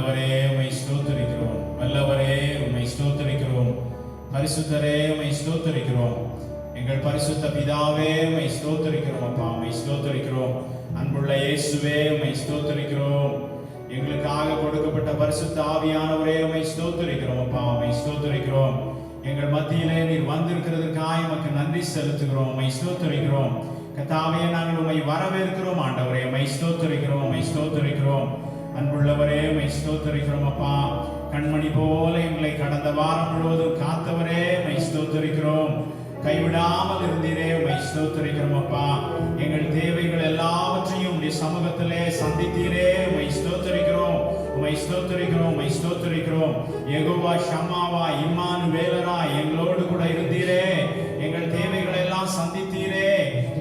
நல்லவரே உம்மை ஸ்தோத்திரிக்கிறோம். வல்லவரே உம்மை ஸ்தோத்திரிக்கிறோம். பரிசுத்தரே உம்மை ஸ்தோத்திரிக்கிறோம். எங்கள் பரிசுத்த பிதாவே உம்மை ஸ்தோத்திரிக்கிறோம். அப்பா உம்மை ஸ்தோத்திரிக்கிறோம். அன்புள்ள இயேசுவே உம்மை ஸ்தோத்திரிக்கிறோம். எங்களுக்காக கொடுக்கப்பட்ட பரிசுத்த ஆவியானவரே உம்மை ஸ்தோத்திரிக்கிறோம். அப்பா உம்மை ஸ்தோத்திரிக்கிறோம். எங்கள் மத்தியிலே நீர் வந்திருக்கிறதுக்காக உமக்கு நன்றி செலுத்துகிறோம். உம்மை ஸ்தோத்திரிக்கிறோம். கர்த்தாவே நாங்கள் உம்மை வரவேற்கிறோம். ஆண்டவரே உம்மை ஸ்தோத்திரிக்கிறோம். உம்மை ஸ்தோத்திரிக்கிறோம். அன்புள்ளவரே உம்மை ஸ்தோத்திரிக்கிறோம். அப்பா கண்மணி போல எங்களை கடந்த வாரம் முழுவதும் காத்தவரே உம்மை ஸ்தோத்திரிக்கிறோம். கைவிடாமல் இருந்தீரே உம்மை ஸ்தோத்திரிக்கிறோம். அப்பா எங்கள் தேவைகள் எல்லாவற்றையும் உம்முடைய சமூகத்திலே சந்தித்தீரே உம்மை ஸ்தோத்திரிக்கிறோம். உம்மை ஸ்தோத்திரிக்கிறோம். உம்மை ஸ்தோத்திரிக்கிறோம். யெகோவா ஷம்மாவா இம்மானுவேலரா எங்களோடு கூட இருந்தீரே. எங்கள் தேவைகளை எல்லாம் சந்தித்தீரே.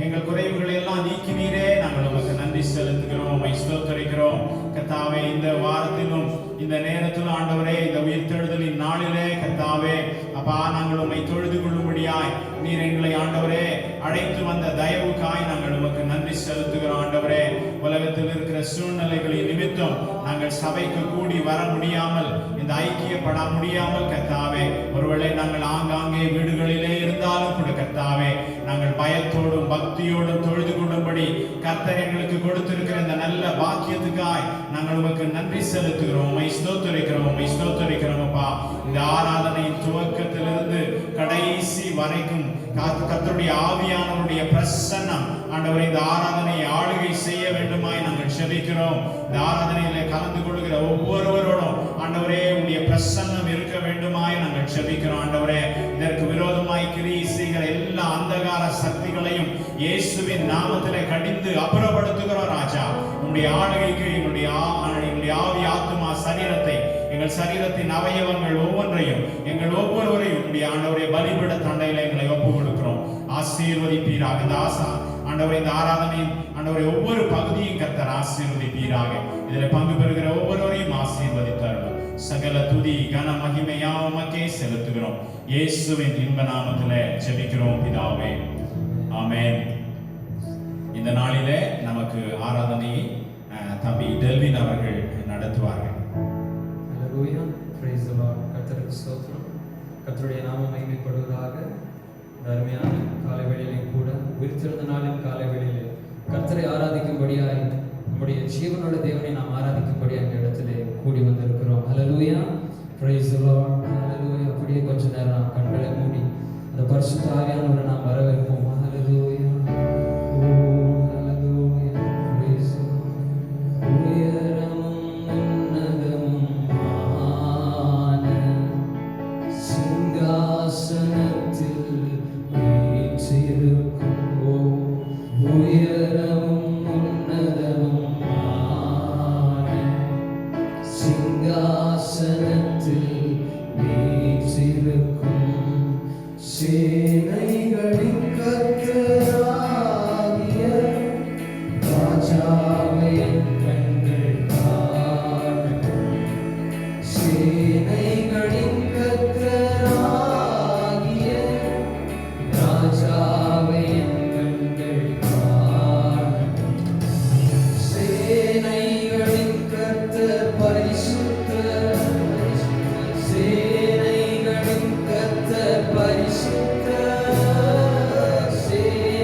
எங்கள் குறைவுகளை எல்லாம் நீக்கினீரே. நாங்கள் உமக்கு நன்றி செலுத்துகிறோம். உம்மை ஸ்தோத்திரிக்கிறோம். கர்த்தாவே இந்த வாரத்திலும் இந்த நேரத்திலும் ஆண்டவரே இந்த உயிர்த்தெழுதலின் நாளிலே கர்த்தாவே அப்பா நாங்கள் உம்மை தொழுது கொள்ளும்படியாய் நீர் எங்களை ஆண்டவரே அழைத்து வந்த தயவுக்காய் நாங்கள் உமக்கு நன்றி செலுத்துகிறோம். ஆண்டவரே உலகத்தில் இருக்கிற சூழ்நிலைகளின் நிமித்தம் நாங்கள் சபைக்கு கூடி வர முடியாமல் இந்த ஐக்கியப்பட முடியாமல் கர்த்தாவே ஒருவேளை நாங்கள் ஆங்காங்கே வீடுகளிலே இருந்தாலும் கூட கர்த்தாவே நாங்கள் பயத்தோடும் பக்தியோடும் தொழுது கொள்ளும்படி கர்த்தர் எங்களுக்கு கொடுத்திருக்கிற இந்த நல்ல பாக்கியத்துக்காய் நாங்கள் உமக்கு நன்றி செலுத்துகிறோம். உம்மை ஸ்தோத்திரிக்கிறோம். உம்மை ஸ்தோத்திரிக்கிறோம். அப்பா இந்த ஆராதனையின் துவக்கத்திலிருந்து கடைசி வரைக்கும் கர்த்தருடைய ஆவியானவருடைய பிரசன்னம் ஆண்டவரே இந்த ஆராதனையை ஆளுகை செய்ய வேண்டுமாய் நாங்கள் செபிக்கிறோம். இந்த ஆராதனையிலே கலந்து கொள்கிற ஒவ்வொருவரோடும் ஆண்டவரே உடைய பிரசன்னம் இருக்க வேண்டுமாய் நாங்கள் செபிக்கிறோம். ஆண்டவரே இதற்கு விரோதமாய் கிரியை செய்கிற எல்லா அந்தகார சக்திகளையும் இயேசுவின் நாமத்திலே கடிந்து அப்புறப்படுத்துகிறோம். ராஜா உம்முடைய ஆளுகைக்கு எங்களுடைய ஆவி ஆத்துமா சரீரத்தை எங்கள் சரீரத்தின் அவயவங்கள் ஒவ்வொன்றையும் எங்கள் ஒவ்வொருவரையும் உடைய ஆண்டவரை பலிபீட தண்டையில எங்களை ஒப்பு கொடுக்கிறோம். ஆசீர்வதிப்பீராக. இந்த ஆண்டவரை இந்த ஆராதனையின் ஆண்டவரை ஒவ்வொரு பகுதியும் கர்த்தர் ஆசீர்வதிப்பீராக. இதில் பங்கு பெறுகிற ஒவ்வொருவரையும் ஆசீர்வதித்தார்கள். சகல துதி கன மகிமையாக உமக்கே செலுத்துகிறோம். இயேசுவின் இன்ப நாமத்திலே ஜெபிக்கிறோம் பிதாவே. ஆமென். இந்த நாளிலே நமக்கு ஆராதனையை தம்பி டெல்வின் அவர்கள் நடத்துவார்கள். ஹல்லேலூயா. Praise the lord. கர்த்தருக்கு ஸ்தோத்திரம். கர்த்தருடைய நாமம் மகிமைப்படுவதாக. அருமையான காலை வேளையிலும் கூட உயிர்த்தெழுந்த நாளின் காலை வேளையிலே கர்த்தரை ஆராதிக்கும்படியாய் நம்முடைய ஜீவனுள்ள தேவனை நாம் ஆராதிக்கும்படியாய் இந்த இடத்திலே கூடி வந்திருக்கிறோம். Hallelujah. Praise the lord. Hallelujah. அப்படியே கொஞ்ச நேரம் நாம் கண்களை மூடி அந்த பரிசுத்த ஆவியானவரை நாம் வரவேற்போம். ஹல்லேலூயா. Say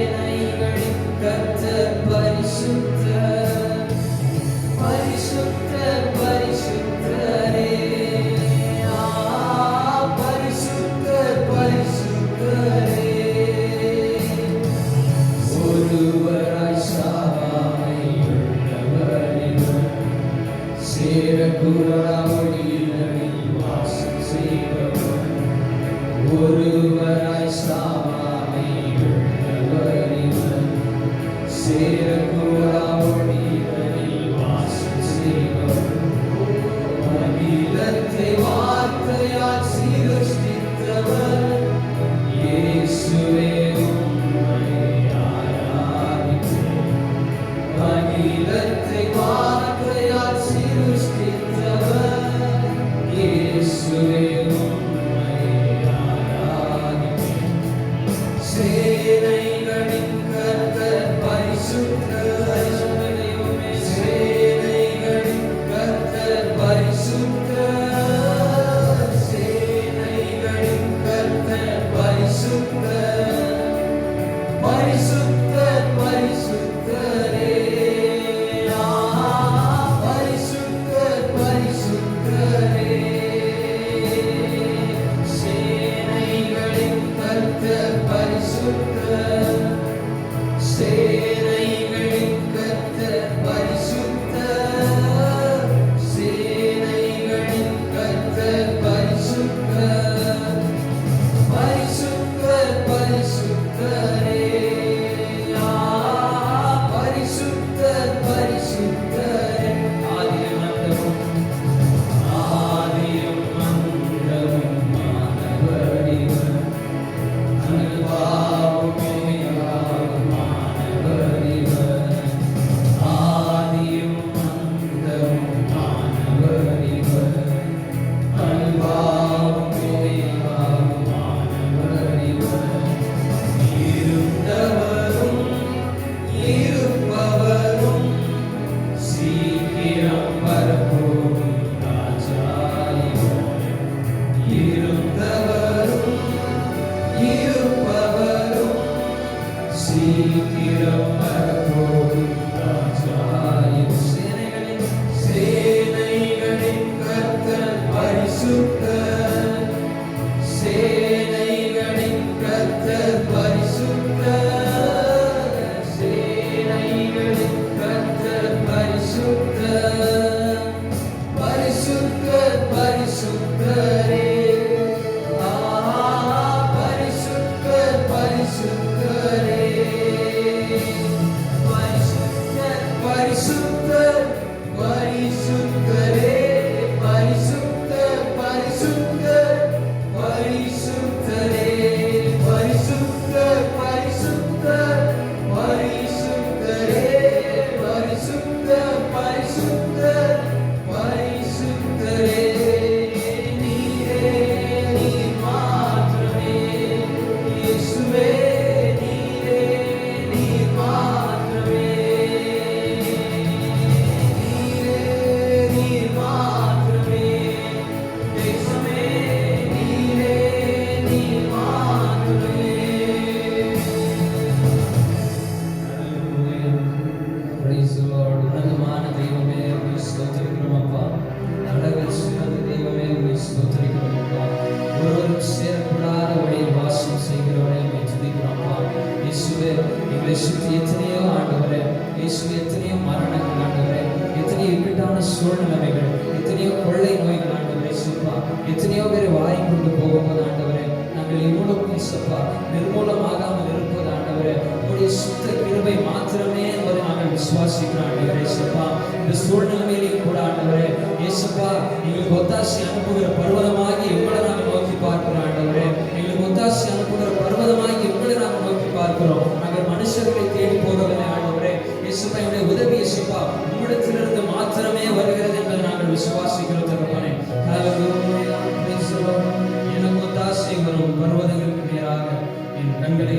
கண்களை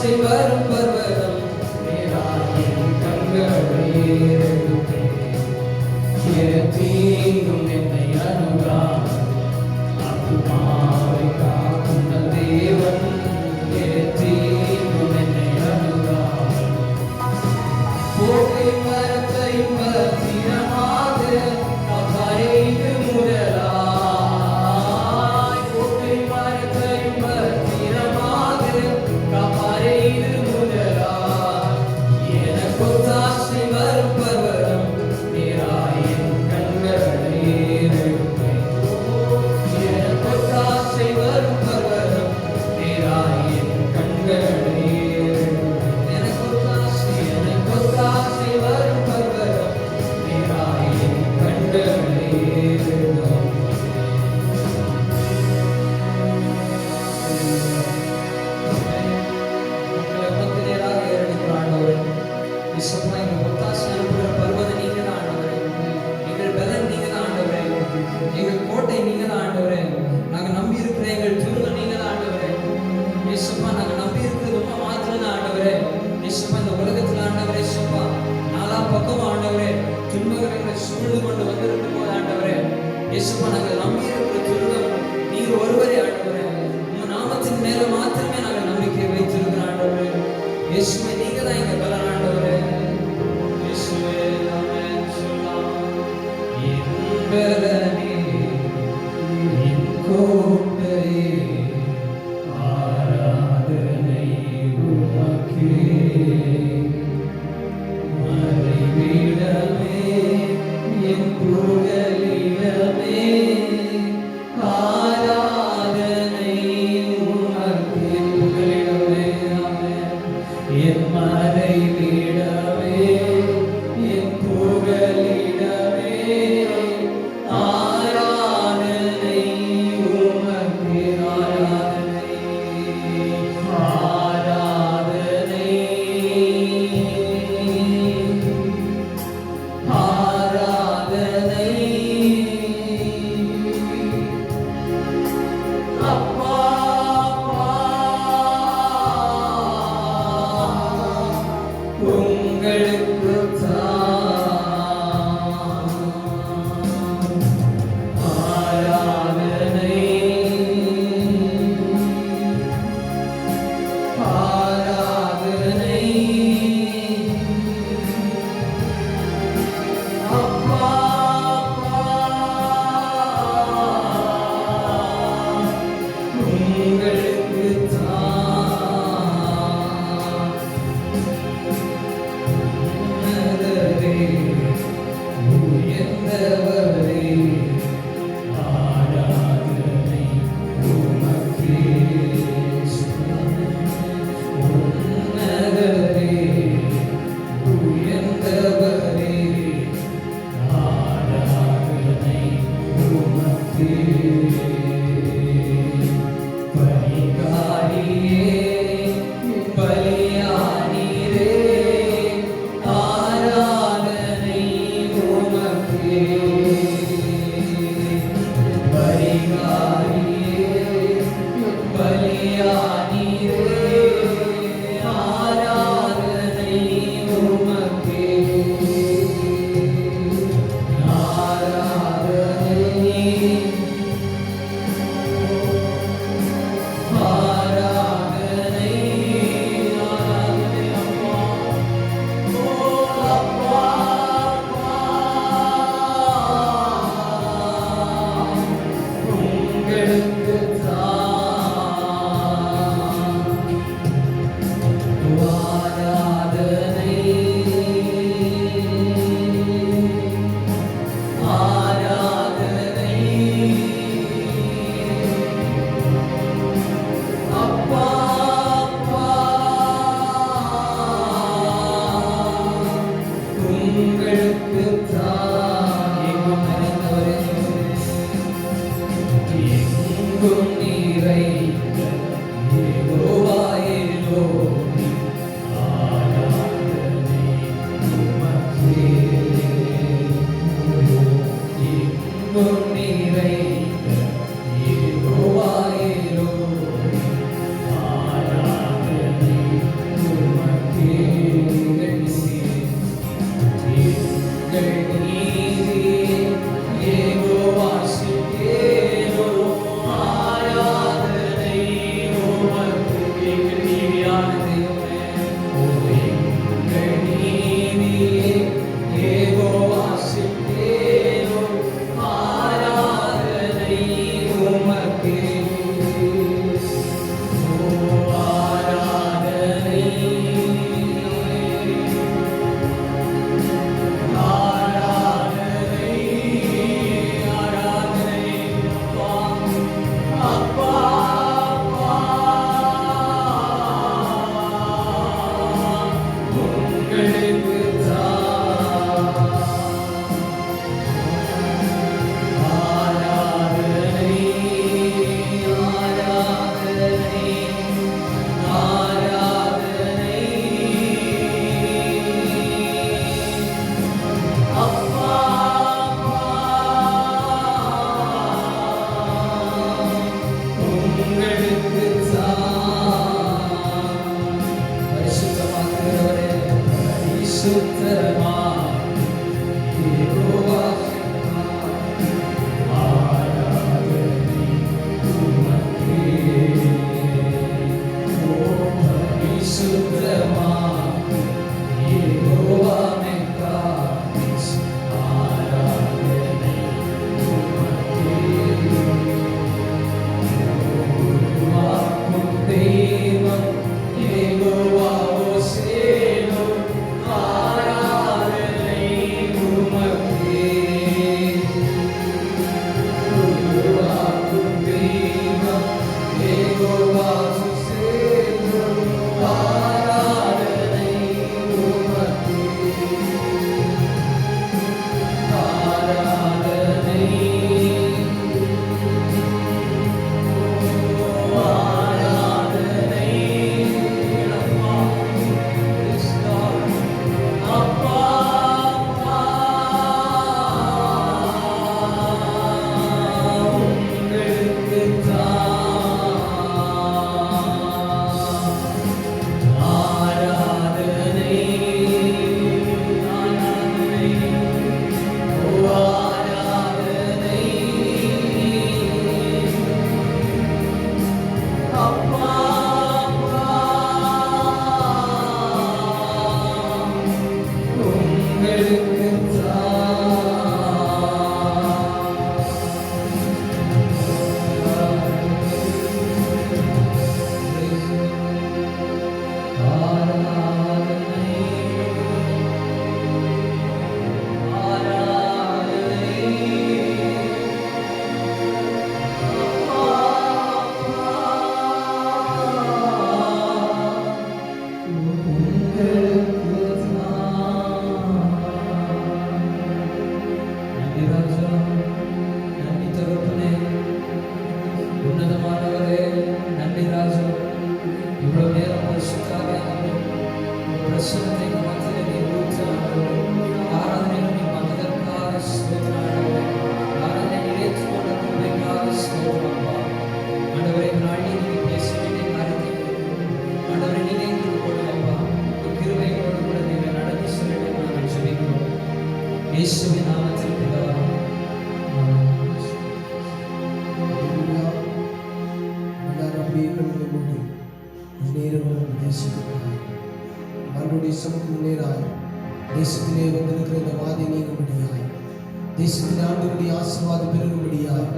பொத்தாசை வரும் பர்வதம் நேராயின் கண்களை ஏறெடுப்பேன். தீங்கும் என்னை அணுகாமல் ஆத்துமாவை காக்கும் நல் தேவன். தீங்கும் என்னை அணுகாமல் போக்கை மரத்தையும் பத்திரமாக காப்பாரைந்து முதலாய். போக்கை மரத்தையும் பத்திரமாக காப்பாரைந்து முதலாய். எனக்கு ஒத்தாசை வரும் பர்வதம் நேராயின் கண்களை ஏறெடுப்பேன். எனக்கு ஒத்தாசை வரும் பர்வதம் நேராயின் கண்களை ஏறெடுப்பேன். எனக்கு ஒத்தாசை வரும் பர்வதம் நேராயின் கண்களை ஏறெடுப்பேன். உங்களை பத்து நேராக ஏறெடுக்கிற ஆண்டவரே, இயேசுப்பா, எங்கள் ஒத்தாசை அனுப்புகிற பர்வதம் நீங்க தான் ஆண்டவரே. எங்கள் பலன் நீங்க தான் ஆண்டவரே. எங்கள் கோட்டை நீங்க தான் ஆண்டவரே. நாங்க நம்பி இருக்கிற எங்கள் துருவம் நீங்க தான் ஆண்டவரே. இயேசுப்பா, நாங்க நம்பி இருக்கிறது உண்மை மாத்திரம் தான் ஆண்டவரே. இயேசுப்பா, இந்த உலகத்துல ஆண்டவரே, இயேசுப்பா, நாலா பக்கம் ஆண்டவரே துன்பங்கள் எங்களை சூழ்ந்து கொண்டு வந்திருக்கும் போது ஆண்டவரே, இயேசுப்பா, நாங்கள் நம்பி இருக்கிற துருவம் நீர் ஒருவரே ஆண்டவரே. உங்க நாமத்தின் மேல மாத்திரமே நாங்கள் நம்பிக்கை வைத்திருக்கிறோம் ஆண்டவரே. இயேசுவே, நீங்க தான் எங்க பலன் ஆண்டவரே. இயேசுவே, ஆமென் சொல்லலாம். என் பலனே, என் கோட்டையே, ஆராதனை உமக்கே. மறைவிடமே, என் புகலிடமே, ஆராதனை உமக்கே. புகலிடமே, ஆமென். என் மறைவிடமே, என் புகலிடமே, ஆராதனை உமக்கே. ஆராதனை, ஆராதனை, ஆராதனை. அப்பா, அப்பா, இயேசுவின் நாமத்தில் பிதாவே. தேசத்திலே வந்திருக்கிற இந்த வாதை நீங்கும்படியாய், தேசத்திலே ஆண்டவருடைய ஆசீர்வாதம் பெருகும்படியாய்,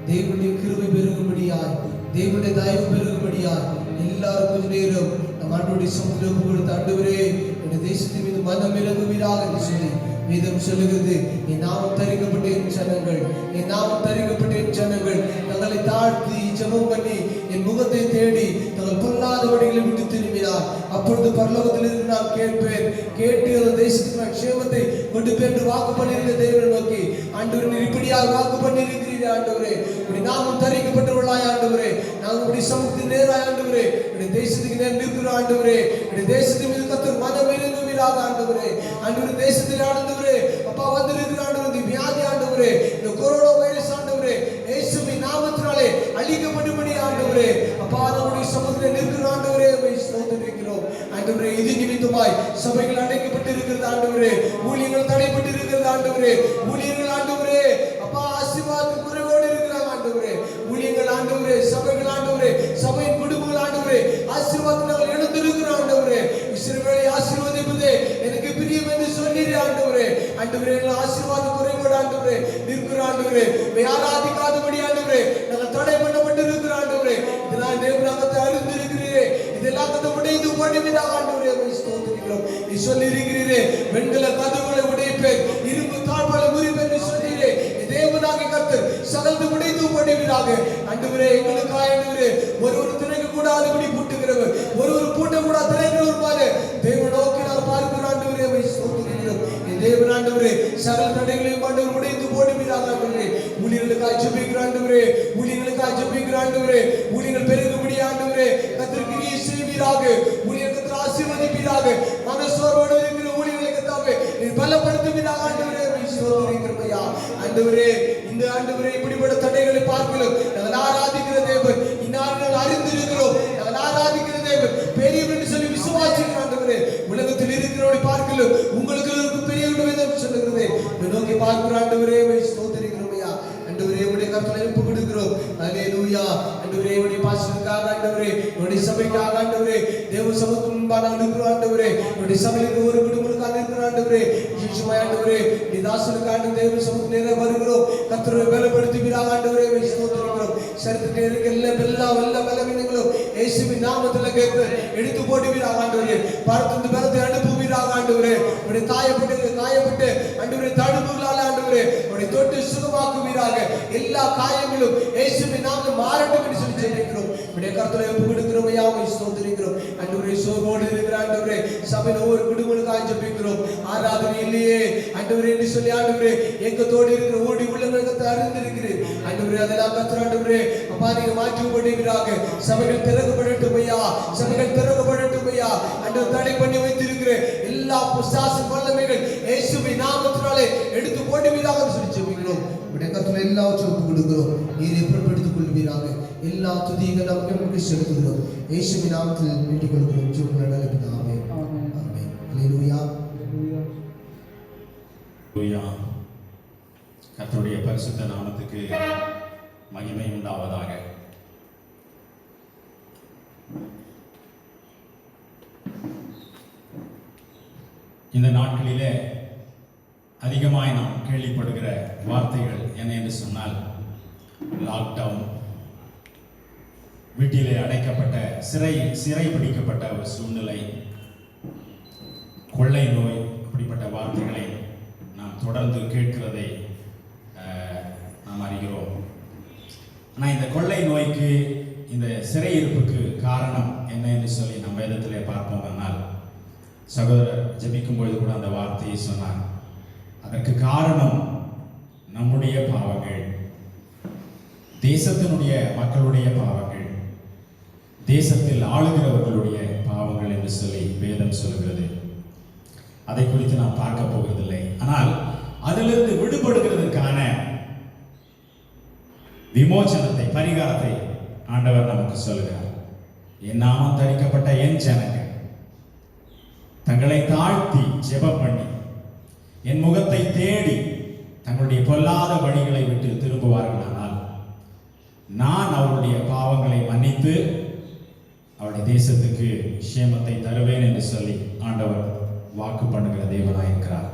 தேவனுடைய கிருபை பெருகும்படியாய், தேவனுடைய தயவு பெருகும்படியாய் எல்லாரும் கொஞ்ச நேரம் நம் ஆண்டவருடைய சமூகத்தில் ஒப்பு கொடுத்து, ஆண்டவரே இந்த தேசத்தின் மீது மனம் இறங்குவீராக என்று சொல்லி வேதம் சொல்லுகிறது. என் நாமம் தரிக்கப்பட்ட என் ஜனங்கள், என் நாமம் தரிக்கப்பட்ட என் ஜனங்கள் தங்களை தாழ்த்தி ஜெபம் பண்ணி என் முகத்தை தேடி தங்கள் பொல்லாத வழிகளை விட்டு திரும்பினார், அப்பொழுது பரலோகத்தில் இருந்து நான் கேட்பேன், கேட்டு அந்த தேசத்தின் க்ஷேமத்தை கொடுப்பேன் என்று வாக்கு பண்ணியிருந்த தேவனை நோக்கி, ஆண்டவரே நீர் இப்படியாக வாக்கு பண்ணியிருக்கிறீர்கள் ஆண்டவரே, இப்படி நாமும் தரிக்கப்பட்டவர்களாய் ஆண்டவரே, நாங்கள் இப்படி சமூகத்தின் நேராய் ஆண்டவரே, இப்படி தேசத்துக்கு நேர் நிற்கிறோம் ஆண்டவரே, இப்படி தேசத்தின் மீது கர்த்தர் மனம் இறங்குவீராக ஆண்டவரே, ஆண்டவரே தேசத்தில் ஆண்டவரே அப்பா வந்திருக்கிற ஆண்டவரே வியாதி ஆண்டவரே, இந்த கொரோனா வைரஸ் ஆண்டவரே இயேசுவின் நாமத்தினாலே அழிக்கப்பட்டபடி ஆண்டவரே அப்பா நம்முடைய சமூகத்தில் நிற்கிற ஆண்டவரே ஸ்தோத்திரிக்கிறோம் ஆண்டவரே. இது நிமித்தமாய் சபைகள் அடைக்கப்பட்டு இருக்கிறது ஆண்டவரே, ஊழியர்கள் தடைப்பட்டு இருக்கிறது ஆண்டவரே, ஊழியர்கள் ஆண்டவரே அப்பா ஆசீர்வாத குறைவோடு இருக்கிறாங்க ஆண்டவரே, ஊழியர்கள் ஆண்டவரே, சபைகள் ஆண்டவரே, சபையின் குடும்பங்கள் ஆண்டவரே ஆசீர்வாதங்கள் எழுந்திருக்கிறோம் ஆண்டவரே. இஸ்ரவேலை ஆசீர்வதிப்பதே எனக்கு பிரியம் என்று சொன்னீரே ஆண்டவரே, ஆண்டவரே எங்கள் ஆசீர்வாத குறைவோடு ஆண்டவரே நிற்கிற ஆண்டவரே, ஆராதிக்காதபடி ஆண்டவரே நாங்கள் தடை பண்ணப்பட்டு இருக்கிற ஆண்டவரே, இதெல்லாம் தேவனாகத்தை அறிந்திருக்கிறீரே, இதெல்லாம் கதை உடைந்து உடைவிதாக ஆண்டவரே ஸ்தோத்திரிக்கிறோம். நீ சொல்லி இருக்கிறீரே வெண்கல கதவுகளை உடைப்பேன், இரும்பு தாழ்வாளை முறிப்பேன் என்று சொன்னீரே, தேவனாகிய கர்த்தர் சகலத்தை உடைந்து உடைவிதாக ஆண்டவரே. எங்களுக்காக ஆண்டவரே ஒரு திரைக்கு கூடாதபடி பூட்டுகிறவர், ஒரு பூட்ட கூட திரைக்கிறவர் பாரு தேவன் நோக்கி நான் பார்க்கிறோம் ஆண்டவரே ஸ்தோத்திரிக்கிறோம். தேவன் ஆண்டவரே சகல தடைகளையும் ஆண்டவர் உடைந்து போடுவீராக ஆண்டவரே. ஊழியர்களுக்காக ஜெபிக்கிற ஆண்டவரே, ஊழியர்களுக்காக ஜெபிக்கிற ஆண்டவரே, ஊழியர்கள் பெருகும்படி ஆண்டவரே கர்த்தர் கிரியை செய்வீராக, ஊழியர்கள் கர்த்தர் ஆசீர்வதிப்பீராக, மனசோர்வோடு இருக்கிற ஊழியர்களை கர்த்தாவே நீர் பலப்படுத்துவீராக ஆண்டவரே ஸ்தோத்திரிக்கிறோம் ஆண்டவரே. இந்த ஆண்டவரே இப்படிப்பட்ட தடைகளை பார்க்கலாம் நாங்கள் ஆராதிக்கிற தேவன், இன்னார்கள் அறிந்திருக்கிறோம் நாங்கள் ஆராதிக்கிற தேவன் பெரியவர் என்று சொல்லி விசுவாசிக்கிற ஆண்டவரே. உலகத்தில் இருக்கிறவரை பார்க்கலாம் உம்மை நோக்கி பார்க்கிறோம் ஆண்டவரே. உம்மை ஸ்தோத்திரிக்கிறோம் ஐயா. ஆண்டவரே உம்முடைய கரத்துல ஒப்பு கொடுக்கிறோம். அல்லேலூயா. ஆண்டவரே உம்முடைய பாஸ்டருக்காக ஆண்டவரே, உம்முடைய சபைக்காக ஆண்டவரே, தேவ சமூகத்துக்கு முன்பாக நிற்கிறோம் ஆண்டவரே. உம்முடைய சபையில ஒரு குடும்பத்துக்காக நிற்கிறோம் ஆண்டவரே. விசேஷமாய் ஆண்டவரே நீ தாசனுக்காக தேவ சமூகத்துக்கு நேரே வருகிறோம். கர்த்தரை பலப்படுத்துவீராக ஆண்டவரே. உம்மை ஸ்தோத்திரிக்கிறோம். சரீரத்திலே இருக்கிற எல்லா பலவீனங்களும் இயேசுவின் நாமத்தில் கேட்டு எடுத்து போடுவீராக ஆண்டவரே. பரத்திலிருந்து பலத்தை அனுப்புவீராக ஆண்டவரே. உம்முடைய காயப்பட்டு ஆண்டவரே தடுப்புகளால் ஆண்டவரே உம்முடைய தொட்டு சுகமாக்குவீராக. எல்லா காயங்களும் இயேசுவின் நாமத்தில் மாறட்டும் என்று சொல்லி ஜெபிக்கிறோம். உம்முடைய கரத்திலே ஒப்பு கொடுக்கிறோம் ஐயா. உம்மை ஸ்தோத்திரிக்கிறோம் ஆண்டவரே. சோர்வோடு இருக்கிற ஆண்டவரே சபையில ஒவ்வொரு குடும்பங்களுக்காக ஜெபிக்கிறோம். ஆராதனை இல்லையே ஆண்டவரே என்று சொல்லி ஆண்டவரே எங்கத்தோடு இருக்கிற ஓடி உள்ளவர்களுக்கு அறிந்திருக்கிறேன் ஆண்டவரே. அதெல்லாம் கர்த்தர் ஆண்டவரே அப்பா நீங்க மாற்றி போடுவீராக. சபைகள் திறக்கப்படட்டும் ஐயா. சபைகள் திறக்கப்படட்டும் ஐயா. ஆண்டவர் தடை பண்ணி வைத்திருக்கிற எல்லா பிசாசின் வல்லமைகள் இயேசுவின் நாமத்தினாலே எடுத்து போடுவீராக சொல்லி ஜெபிக்கிறோம். உடைய கர்த்தர் எல்லாவற்றையும் ஒப்பு கொடுக்கிறோம். நீரை பொறுப்பெடுத்துக் கொள்வீராக. எல்லா துதிகள் நமக்கு செலுத்துகிறோம். இயேசுவின் நாமத்தில் வேண்டிக் கொள்கிறோம். ஜெபம் நல்ல பிதாவே. ஆமென். அல்லேலூயா. அல்லேலூயா. கர்த்தருடைய பரிசுத்த நாமத்துக்கு மகிமை உண்டாவதாக. இந்த நாட்களிலே அதிகமாய் நாம் கேள்விப்படுகிற வார்த்தைகள் என்ன என்று சொன்னால், லாக்டவுன், வீட்டிலே அடைக்கப்பட்ட சிறை பிடிக்கப்பட்ட ஒரு சூழ்நிலை, கொள்ளை நோய், அப்படிப்பட்ட வார்த்தைகளை நாம் தொடர்ந்து கேட்கிறதை நாம் அறிகிறோம். ஆனால் இந்த கொள்ளை நோய்க்கு, இந்த சிறையிருப்புக்கு காரணம் என்ன என்று சொல்லி நம் வேதத்திலே பார்ப்போம். ஆனால் சகோதரர் ஜெபிக்கும் பொழுது கூட அந்த வார்த்தையை சொன்னார். அதற்கு காரணம் நம்முடைய பாவங்கள், தேசத்தினுடைய மக்களுடைய பாவங்கள், தேசத்தில் ஆளுகிறவர்களுடைய பாவங்கள் என்று சொல்லி வேதம் சொல்கிறது. அதை குறித்து நாம் பார்க்க போவதில்லை. ஆனால் அதிலிருந்து விடுபடுகிறதற்கான விமோசனத்தை, பரிகாரத்தை ஆண்டவர் நமக்கு சொல்கிறார். என் நாமம் தரிக்கப்பட்ட என் ஜனங்கள் தங்களை தாழ்த்தி ஜெபம் பண்ணி என் முகத்தை தேடி தங்களுடைய பொல்லாத வழிகளை விட்டு திரும்புவார்களானால் நான் அவருடைய பாவங்களை மன்னித்து அவருடைய தேசத்துக்கு க்ஷேமத்தை தருவேன் என்று சொல்லி ஆண்டவர் வாக்கு பண்ணுகிற தேவனாயிருக்கிறார்.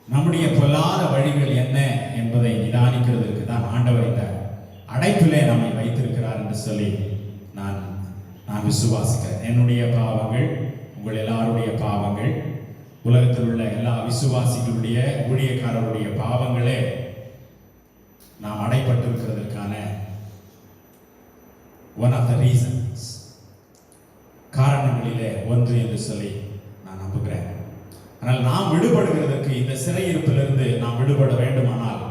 நம்முடைய பொல்லாத வழிகள் என்ன என்பதை நிதானிக்கிறதுக்கு தான் ஆண்டவர் இந்த அடைப்பிலே நம்மை வைத்திருக்கிறார் என்று சொல்லி நான் விசுவாசிக்கிறேன். என்னுடைய பாவங்கள், உங்கள் எல்லாருடைய பாவங்கள், உலகத்தில் உள்ள எல்லா விசுவாசிகளுடைய, ஊழியக்காரருடைய பாவங்களே நாம் அடைப்பட்டிருக்கிறதுக்கான ஒன் ஆஃப் த ரீசன்ஸ், காரணங்களிலே ஒன்று என்று சொல்லி நான் நம்புகிறேன். ஆனால் நாம் விடுபடுகிறதற்கு, இந்த சிறையிருப்பிலிருந்து நாம் விடுபட வேண்டுமானால்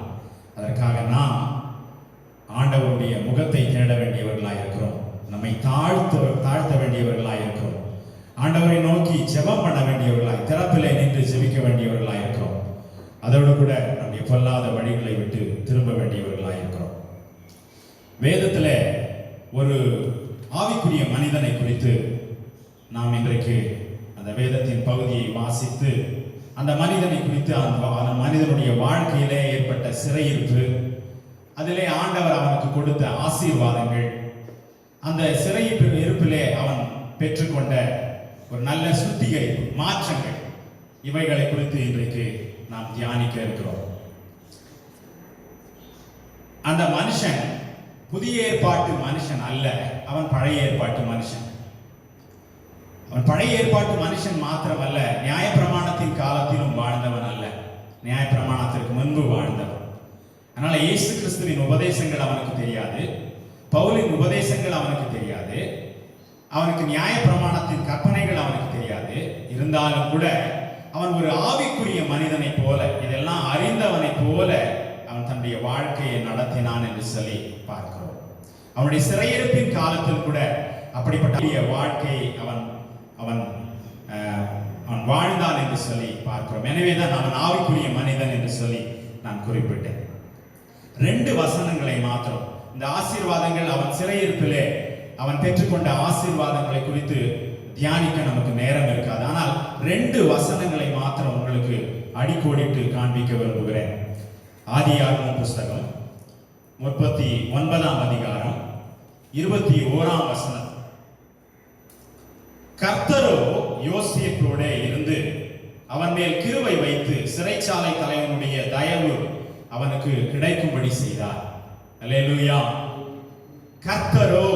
அதற்காக நாம் ஆண்டவருடைய முகத்தை தேட வேண்டியவர்களாக இருக்கிறோம். நம்மை தாழ்த்த வேண்டியவர்களாக இருக்கிறோம். ஆண்டவரை நோக்கி ஜெபம் பண்ண வேண்டியவர்களாய், திறப்பிலே நின்று ஜெபிக்க வேண்டியவர்களாய் இருக்கிறோம். அதோடு கூட நம்முடைய பொல்லாத வழிகளை விட்டு திரும்ப வேண்டியவர்களாய் இருக்கிறோம். வேதத்திலே ஒரு ஆவிக்குரிய மனிதனை குறித்து நாம் இன்றைக்கு அந்த வேதத்தின் பகுதியை வாசித்து அந்த மனிதனை குறித்து, அந்த மனிதனுடைய வாழ்க்கையிலே ஏற்பட்ட சிறையிருப்பு, அதிலே ஆண்டவர் அவனுக்கு கொடுத்த ஆசீர்வாதங்கள், அந்த சிறையிருப்பிலே அவன் பெற்றுக்கொண்ட ஒரு நல்ல சுத்திகரிப்பு, மாற்றங்கள், இவைகளை குறித்து இன்றைக்கு நாம் தியானிக்க இருக்கிறோம். அந்த மனுஷன் புதிய ஏற்பாட்டு மனுஷன் அல்ல, அவன் பழைய ஏற்பாட்டு மனுஷன். அவன் பழைய ஏற்பாட்டு மனுஷன் மாத்திரமல்ல, நியாயப்பிரமாணத்தின் காலத்திலும் வாழ்ந்தவன் அல்ல, நியாயப்பிரமாணத்திற்கு முன்பு வாழ்ந்தவன். அதனால இயேசு கிறிஸ்துவின் உபதேசங்கள் அவனுக்கு தெரியாது, பவுலின் உபதேசங்கள் அவனுக்கு தெரியாது, அவனுக்கு நியாயப்பிரமாணத்தின் கற்பனைகள் அவனுக்கு தெரியாது. இருந்தாலும் கூட அவன் ஒரு ஆவிக்குரிய மனிதனை போல, இதெல்லாம் அறிந்தவனை போல அவன் தன்னுடைய வாழ்க்கையை நடத்தினான் என்று சொல்லி பார்க்கிறோம். அவனுடைய சிறையிருப்பின் காலத்தில் கூட அப்படிப்பட்ட வாழ்க்கையை அவன் வாழ்ந்தான் என்று சொல்லி பார்க்கிறோம். எனவேதான் அவன் ஆவிக்குரிய மனிதன் என்று சொல்லி நான் குறிப்பிட்டேன். 2 வசனங்களை மாத்திரம், இந்த ஆசீர்வாதங்கள், அவன் சிறையிருப்பிலே அவன் பெற்றுக்கொண்ட ஆசீர்வாதங்களை குறித்து தியானிக்க நமக்கு நேரம் இருக்காது. ஆனால் 2 வசனங்களை மாத்திரம் உங்களுக்கு அடிக்கோடு அடிக்கோடிட்டு காண்பிக்க விரும்புகிறேன். ஆதியாகமம் புஸ்தகம் 39ஆம் அதிகாரம் 21ஆம் வசனம். கர்த்தரோ யோசேப்போட இருந்து அவன் மேல் கிருபை வைத்து சிறைச்சாலை தலைவனுடைய தயவு அவனுக்கு கிடைக்கும்படி செய்தார். அல்லேலூயா. கர்த்தரோ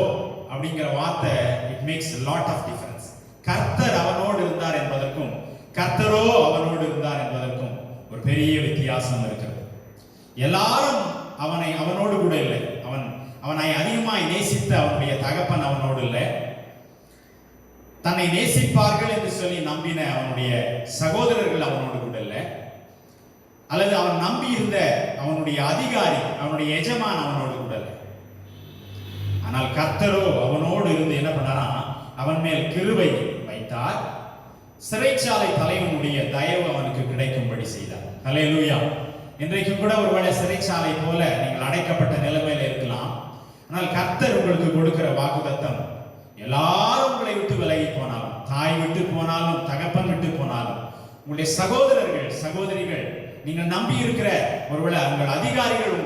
அப்படிங்கிற வார்த்தை it makes a lot of difference. கர்த்தர் அவனோடு இருந்தார் என்பதற்கும் கர்த்தரோ அவனோடு இருந்தார் என்பதற்கும் ஒரு பெரிய வித்தியாசம் இருக்கிறது. எல்லாரும் அவனோடு கூட இல்லை. அவனை அதிகமாய் நேசித்த அவனுடைய தகப்பன் அவனோடு இல்லை. தன்னை நேசிப்பார்கள் என்று சொல்லி நம்பின அவனுடைய சகோதரர்கள் அவனோடு கூட இல்லை. அல்லது அவன் நம்பி இருந்த அவனுடைய அதிகாரி, அவனுடைய எஜமான் அவனோடு கூட இல்லை. ஆனால் கர்த்தரோ அவனோடு இருந்து என்ன பண்ணாரா, அவன் மேல் கிருபை வைத்தார். சிறைச்சாலை தலைவனுடைய தயவு அவனுக்கு கிடைக்கும்படி செய்தார். அல்லேலூயா. இன்றைக்கு கூட ஒருவேளை சிறைச்சாலை போல நீங்கள் அடைக்கப்பட்ட நிலைமையில இருக்கலாம். ஆனால் கர்த்தர் உங்களுக்கு கொடுக்கிற வாக்குத்தத்தம், எல்லாரும் உங்களை விட்டு விலகி போனாலும், தாய் விட்டு போனாலும், தகப்பன் விட்டு போனாலும், உங்களுடைய சகோதரர்கள் சகோதரிகள், நீங்கள் நம்பி இருக்கிற ஒருவேளை உங்கள் அதிகாரிகள்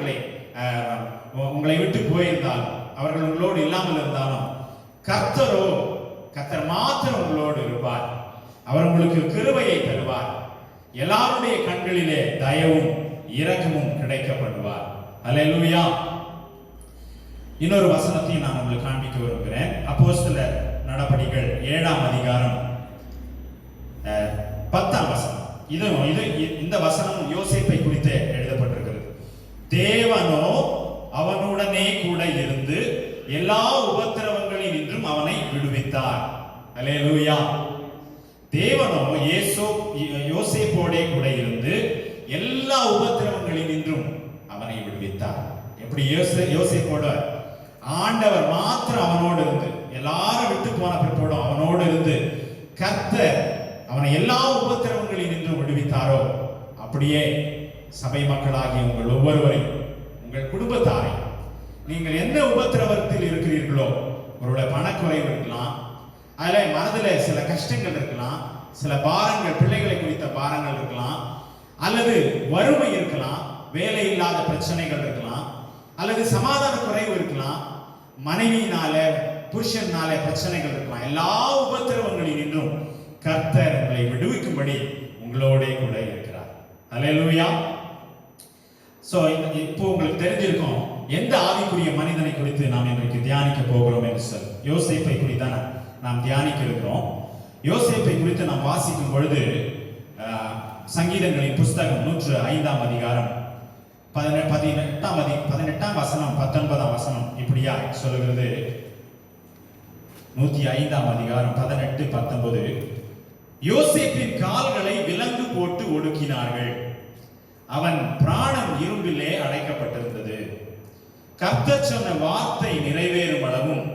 உங்களை விட்டு போயிருந்தாலும், அவர்கள் உங்களோடு இல்லாமல் இருந்தாலும், கர்த்தர் மாத்திரம் உங்களோடு இருப்பார். அவர் உங்களுக்கு கிருபையை தருவார். எல்லாருடைய கண்களிலே தயவும் இரக்கமும் கிடைக்கப்படுவார். அல்லேலூயா. இன்னொரு வசனத்தையும் நான் உங்களுக்கு காண்பிக்க விரும்புகிறேன். அப்போஸ்தலர் நடபடிகள் 7ஆம் அதிகாரம் 10ஆம் வசனம். இந்த வசனம் யோசேப்பை குறித்து எழுதப்பட்டிருக்கிறது. தேவனோ அவனுடனே கூட இருந்து எல்லா உபத்திரவங்களில் நின்றும் அவனை விடுவித்தார். அல்லேலூயா. தேவனோ யோசேப்போடே கூட இருந்து எல்லா உபத்திரவங்களில் நின்றும் அவனை விடுவித்தார். எப்படி யோசேப்போட ஆண்டவர் மாத்திரம் அவனோடு இருந்து, எல்லாரும் விட்டு போன பிற்போடும் அவனோடு இருந்து கர்த்தர் அவனை எல்லா உபத்திரவங்களில் நின்று விடுவித்தாரோ, அப்படியே சபை மக்களாகிய உங்கள் ஒவ்வொருவரையும், உங்கள் குடும்பத்தாரை, நீங்கள் எந்த உபத்திரவத்தில் இருக்கிறீர்களோ, ஒருவேளை பணக்குறைவு இருக்கலாம், அதில் மனதில் சில கஷ்டங்கள் இருக்கலாம், சில பாரங்கள், பிள்ளைகளை குறித்த பாரங்கள் இருக்கலாம், அல்லது வறுமை இருக்கலாம், வேலை இல்லாத பிரச்சனைகள் இருக்கலாம், அல்லது சமாதான குறைவு இருக்கலாம், மனைவியினால புருஷனால பிரச்சனைகள் இருக்கலாம். எல்லா உபத்திரவங்களில் நின்றும் கர்த்தர் உங்களை விடுவிக்கும்படி உங்களோட கூட இருக்கிறார். அல்லேலூயா. சோ இப்போ உங்களுக்கு தெரிஞ்சிருக்கும் எந்த ஆவிக்குரிய மனிதனை குறித்து நாம் இன்றைக்கு தியானிக்க போகிறோம் என்று சொல்லி. யோசேப்பை குறித்தான நாம் தியானிக்க இருக்கிறோம். யோசேப்பை குறித்து நாம் வாசிக்கும் பொழுது சங்கீதங்களின் புஸ்தகம் 105ஆம் அதிகாரம் 18ஆம் வசனம் 19ஆம் வசனம் இப்படியா சொல்லுகிறது. 105ஆம் அதிகாரம் 18, 19. யோசேப்பின் கால்களை விலங்கு போட்டு ஒடுக்கினார்கள், அவன் பிராணம் இரும்பிலே அடைக்கப்பட்டிருந்தது. கர்த்தர் சொன்ன வார்த்தை நிறைவேறும் அளவும்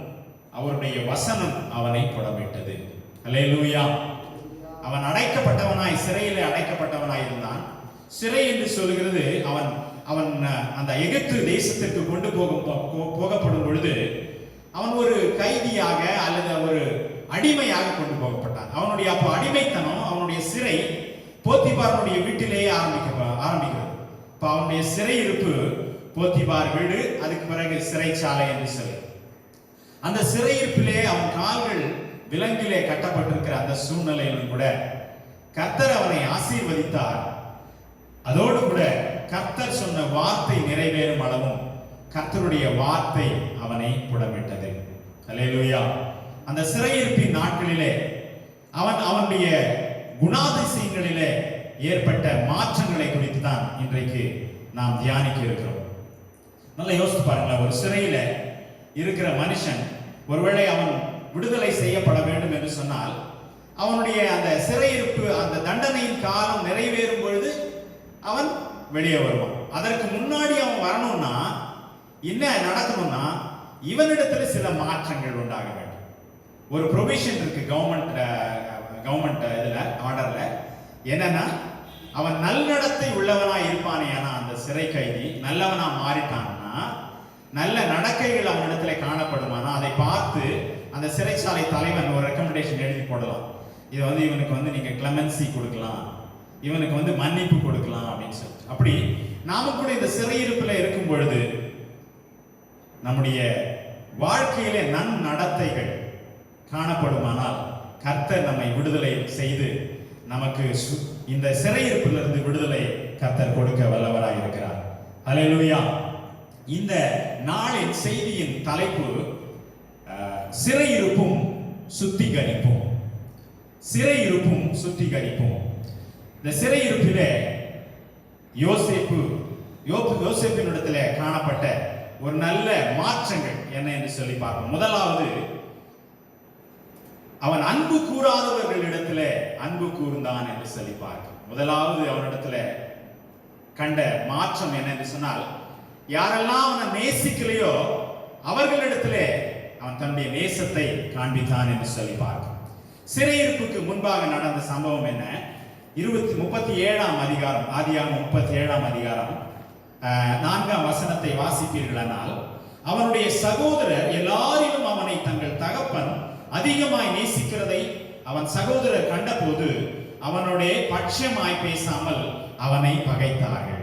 அவருடைய வசனம் அவனை புடமிட்டது. அல்லேலூயா. அவன் அடைக்கப்பட்டவனாய், சிறையிலே அடைக்கப்பட்டவனாய் இருந்தான். சிறை என்று சொல்கிறது, அவன் அந்த எகிப்து தேசத்திற்கு கொண்டு போகப்படும் பொழுது அவன் ஒரு கைதியாக அல்லது ஒரு அடிமையாக கொண்டு போகப்பட்டான். அவனுடைய அப்போ அடிமைத்தனம், அவனுடைய சிறை போத்திபாருடைய வீட்டிலேயே ஆரம்பிக்கிறது. இப்போ அவனுடைய சிறை இருப்பு போத்திபார் வீடு, அதுக்கு பிறகு சிறைச்சாலை என்று சொல்லி அந்த சிறையிருப்பிலே அவன் கால்கள் விலங்கிலே கட்டப்பட்டிருக்கிற அந்த சூழ்நிலையிலும் கூட கர்த்தர் அவனை ஆசீர்வதித்தார். அதோடு கூட கர்த்தர் சொன்ன வார்த்தை நிறைவேறும் அளவும் கர்த்தருடைய வார்த்தை அவனை புடமிட்டது. அல்லேலூயா. அந்த சிறையிருப்பின் நாட்களிலே அவனுடைய குணாதிசயங்களிலே ஏற்பட்ட மாற்றங்களை குறித்து தான் இன்றைக்கு நாம் தியானிக்க இருக்கிறோம். நல்லா யோசித்து பாருங்களேன். ஒரு சிறையில இருக்கிற மனுஷன் ஒருவேளை அவன் விடுதலை செய்யப்பட வேண்டும் என்று சொன்னால் அவனுடைய அந்த சிறையிருப்பு, அந்த தண்டனையின் காலம் நிறைவேறும் பொழுது அவன் வெளியே வருவான். அதற்கு முன்னாடி அவன் வரணும்னா என்ன நடக்கணும்னா இவனிடத்துல சில மாற்றங்கள் உண்டாக வேண்டும். ஒரு ப்ரொவிஷன் இருக்கு கவர்மெண்ட் இதுல ஆர்டர்ல. என்னன்னா அவன் நல்நடத்தை உள்ளவனா இருப்பானே, ஆனா அந்த சிறை கைதி நல்லவனா மாறிட்டான்னா, நல்ல நடக்கைகள் அவனிடத்துல காணப்படுமானா, அதை பார்த்து அந்த சிறைச்சாலை தலைவன் ஒரு ரெக்கமெண்டேஷன் எழுதி போடலாம். இது இவனுக்கு நீங்க கிளெமென்சி கொடுக்கலாம், இவனுக்கு மன்னிப்பு கொடுக்கலாம் அப்படின்னு சொல்லிட்டு. அப்படி நாம கூட இந்த சிறையிருப்பில் இருக்கும் பொழுது நம்முடைய வாழ்க்கையிலே நன்னடத்தைகள் காணப்படுமானால் கர்த்தர் நம்மை விடுதலை செய்து நமக்கு இந்த சிறையிருப்பிலிருந்து விடுதலை கர்த்தர் கொடுக்க வல்லவராய் இருக்கிறார். அல்லேலூயா. இந்த நாளின் செய்தியின் தலைப்பு சிறையிருப்பும் சுத்திகரிப்பும். சிறையிருப்பும் சுத்திகரிப்பும். இந்த சிறையிருப்பிலே யோசேப்பினிடத்திலே காணப்பட்ட ஒரு நல்ல மாற்றங்கள் என்ன என்று சொல்லி பார்ப்போம். முதலாவது, அவன் அன்பு கூறாதவர்களிடத்திலே அன்பு கூர்ந்தான் என்று சொல்லி பார்க்க. முதலாவது அவனிடத்துல கண்ட மாற்றம் என்ன என்று சொன்னால், யாரெல்லாம் அவனை நேசிக்கலையோ அவர்களிடத்திலே அவன் தன்னுடைய நேசத்தை காண்பித்தான் என்று சொல்லி பார்க்க. சிறையிருப்புக்கு முன்பாக நடந்த சம்பவம் என்ன? 37ஆம் அதிகாரம், ஆதியாகமம் 37ஆம் அதிகாரம் 4ஆம் வசனத்தை வாசிப்பீர்களானால், அவனுடைய சகோதரர் எல்லாரிலும் அவனை தங்கள் தகப்பன் அதிகமாய் நேசிக்கிறதை அவன் சகோதரர் கண்டபோது அவனுடைய பட்சமாய் பேசாமல் அவனை பகைத்தார்கள்.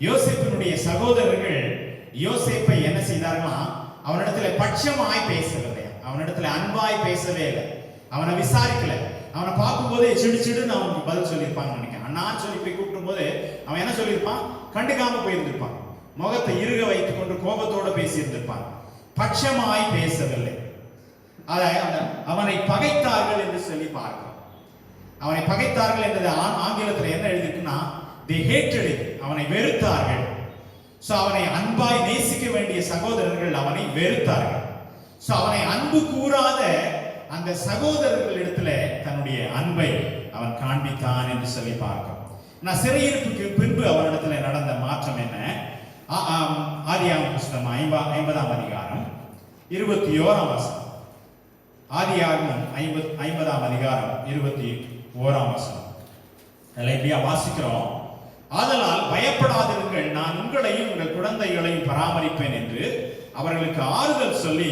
யோசேப்பினுடைய சகோதரர்கள் யோசேப்பை என்ன செய்தார்களாம்? அவனிடத்துல பட்சமாய் பேசவில்லை, அவனிடத்துல அன்பாய் பேசவே இல்லை, அவனை விசாரிக்கல. அவனை பார்க்கும் போதே சிடுன்னு அவனுக்கு பதில் சொல்லியிருப்பாங்க நினைக்கிறேன். அண்ணான்னு சொல்லி போய் கூப்பிடும் போது அவன் என்ன சொல்லியிருப்பான்? கண்டுக்காம போயிருந்திருப்பான். முகத்தை இறுக வைத்துக் கொண்டு கோபத்தோடு பேசியிருந்திருப்பான். பட்சமாய் பேசவில்லை. அவனை பகைத்தார்கள் என்று சொல்லி பார்க்கிறோம். அவனை பகைத்தார்கள் என்றது ஆங்கிலத்தில் என்ன எழுதிருக்குன்னா, they hated him, அவனை வெறுத்தார்கள். சோ அவனை அன்பாய் நேசிக்க வேண்டிய சகோதரர்கள் அவனை வெறுத்தார்கள். சோ அவனை அன்பு கூறாத அந்த சகோதரர்களிடத்துல தன்னுடைய அன்பை அவன் காண்பித்தான் என்று சொல்லி பார்க்கிறோம். நான் சிறையிருப்புக்கு பின்பு அவனிடத்துல நடந்த மாற்றம் என்ன? ஆதியாகமம் புத்தகம் 50ஆம் அதிகாரம் 21ஆம் வசனம். ஆதியாகமம் 50ஆம் அதிகாரம் 21ஆம் வசனம். அதில் வாசிக்கிறோம், ஆதலால் பயப்படாதிருங்கள், நான் உங்களையும் உங்கள் குழந்தைகளையும் பராமரிப்பேன் என்று அவர்களுக்கு ஆறுதல் சொல்லி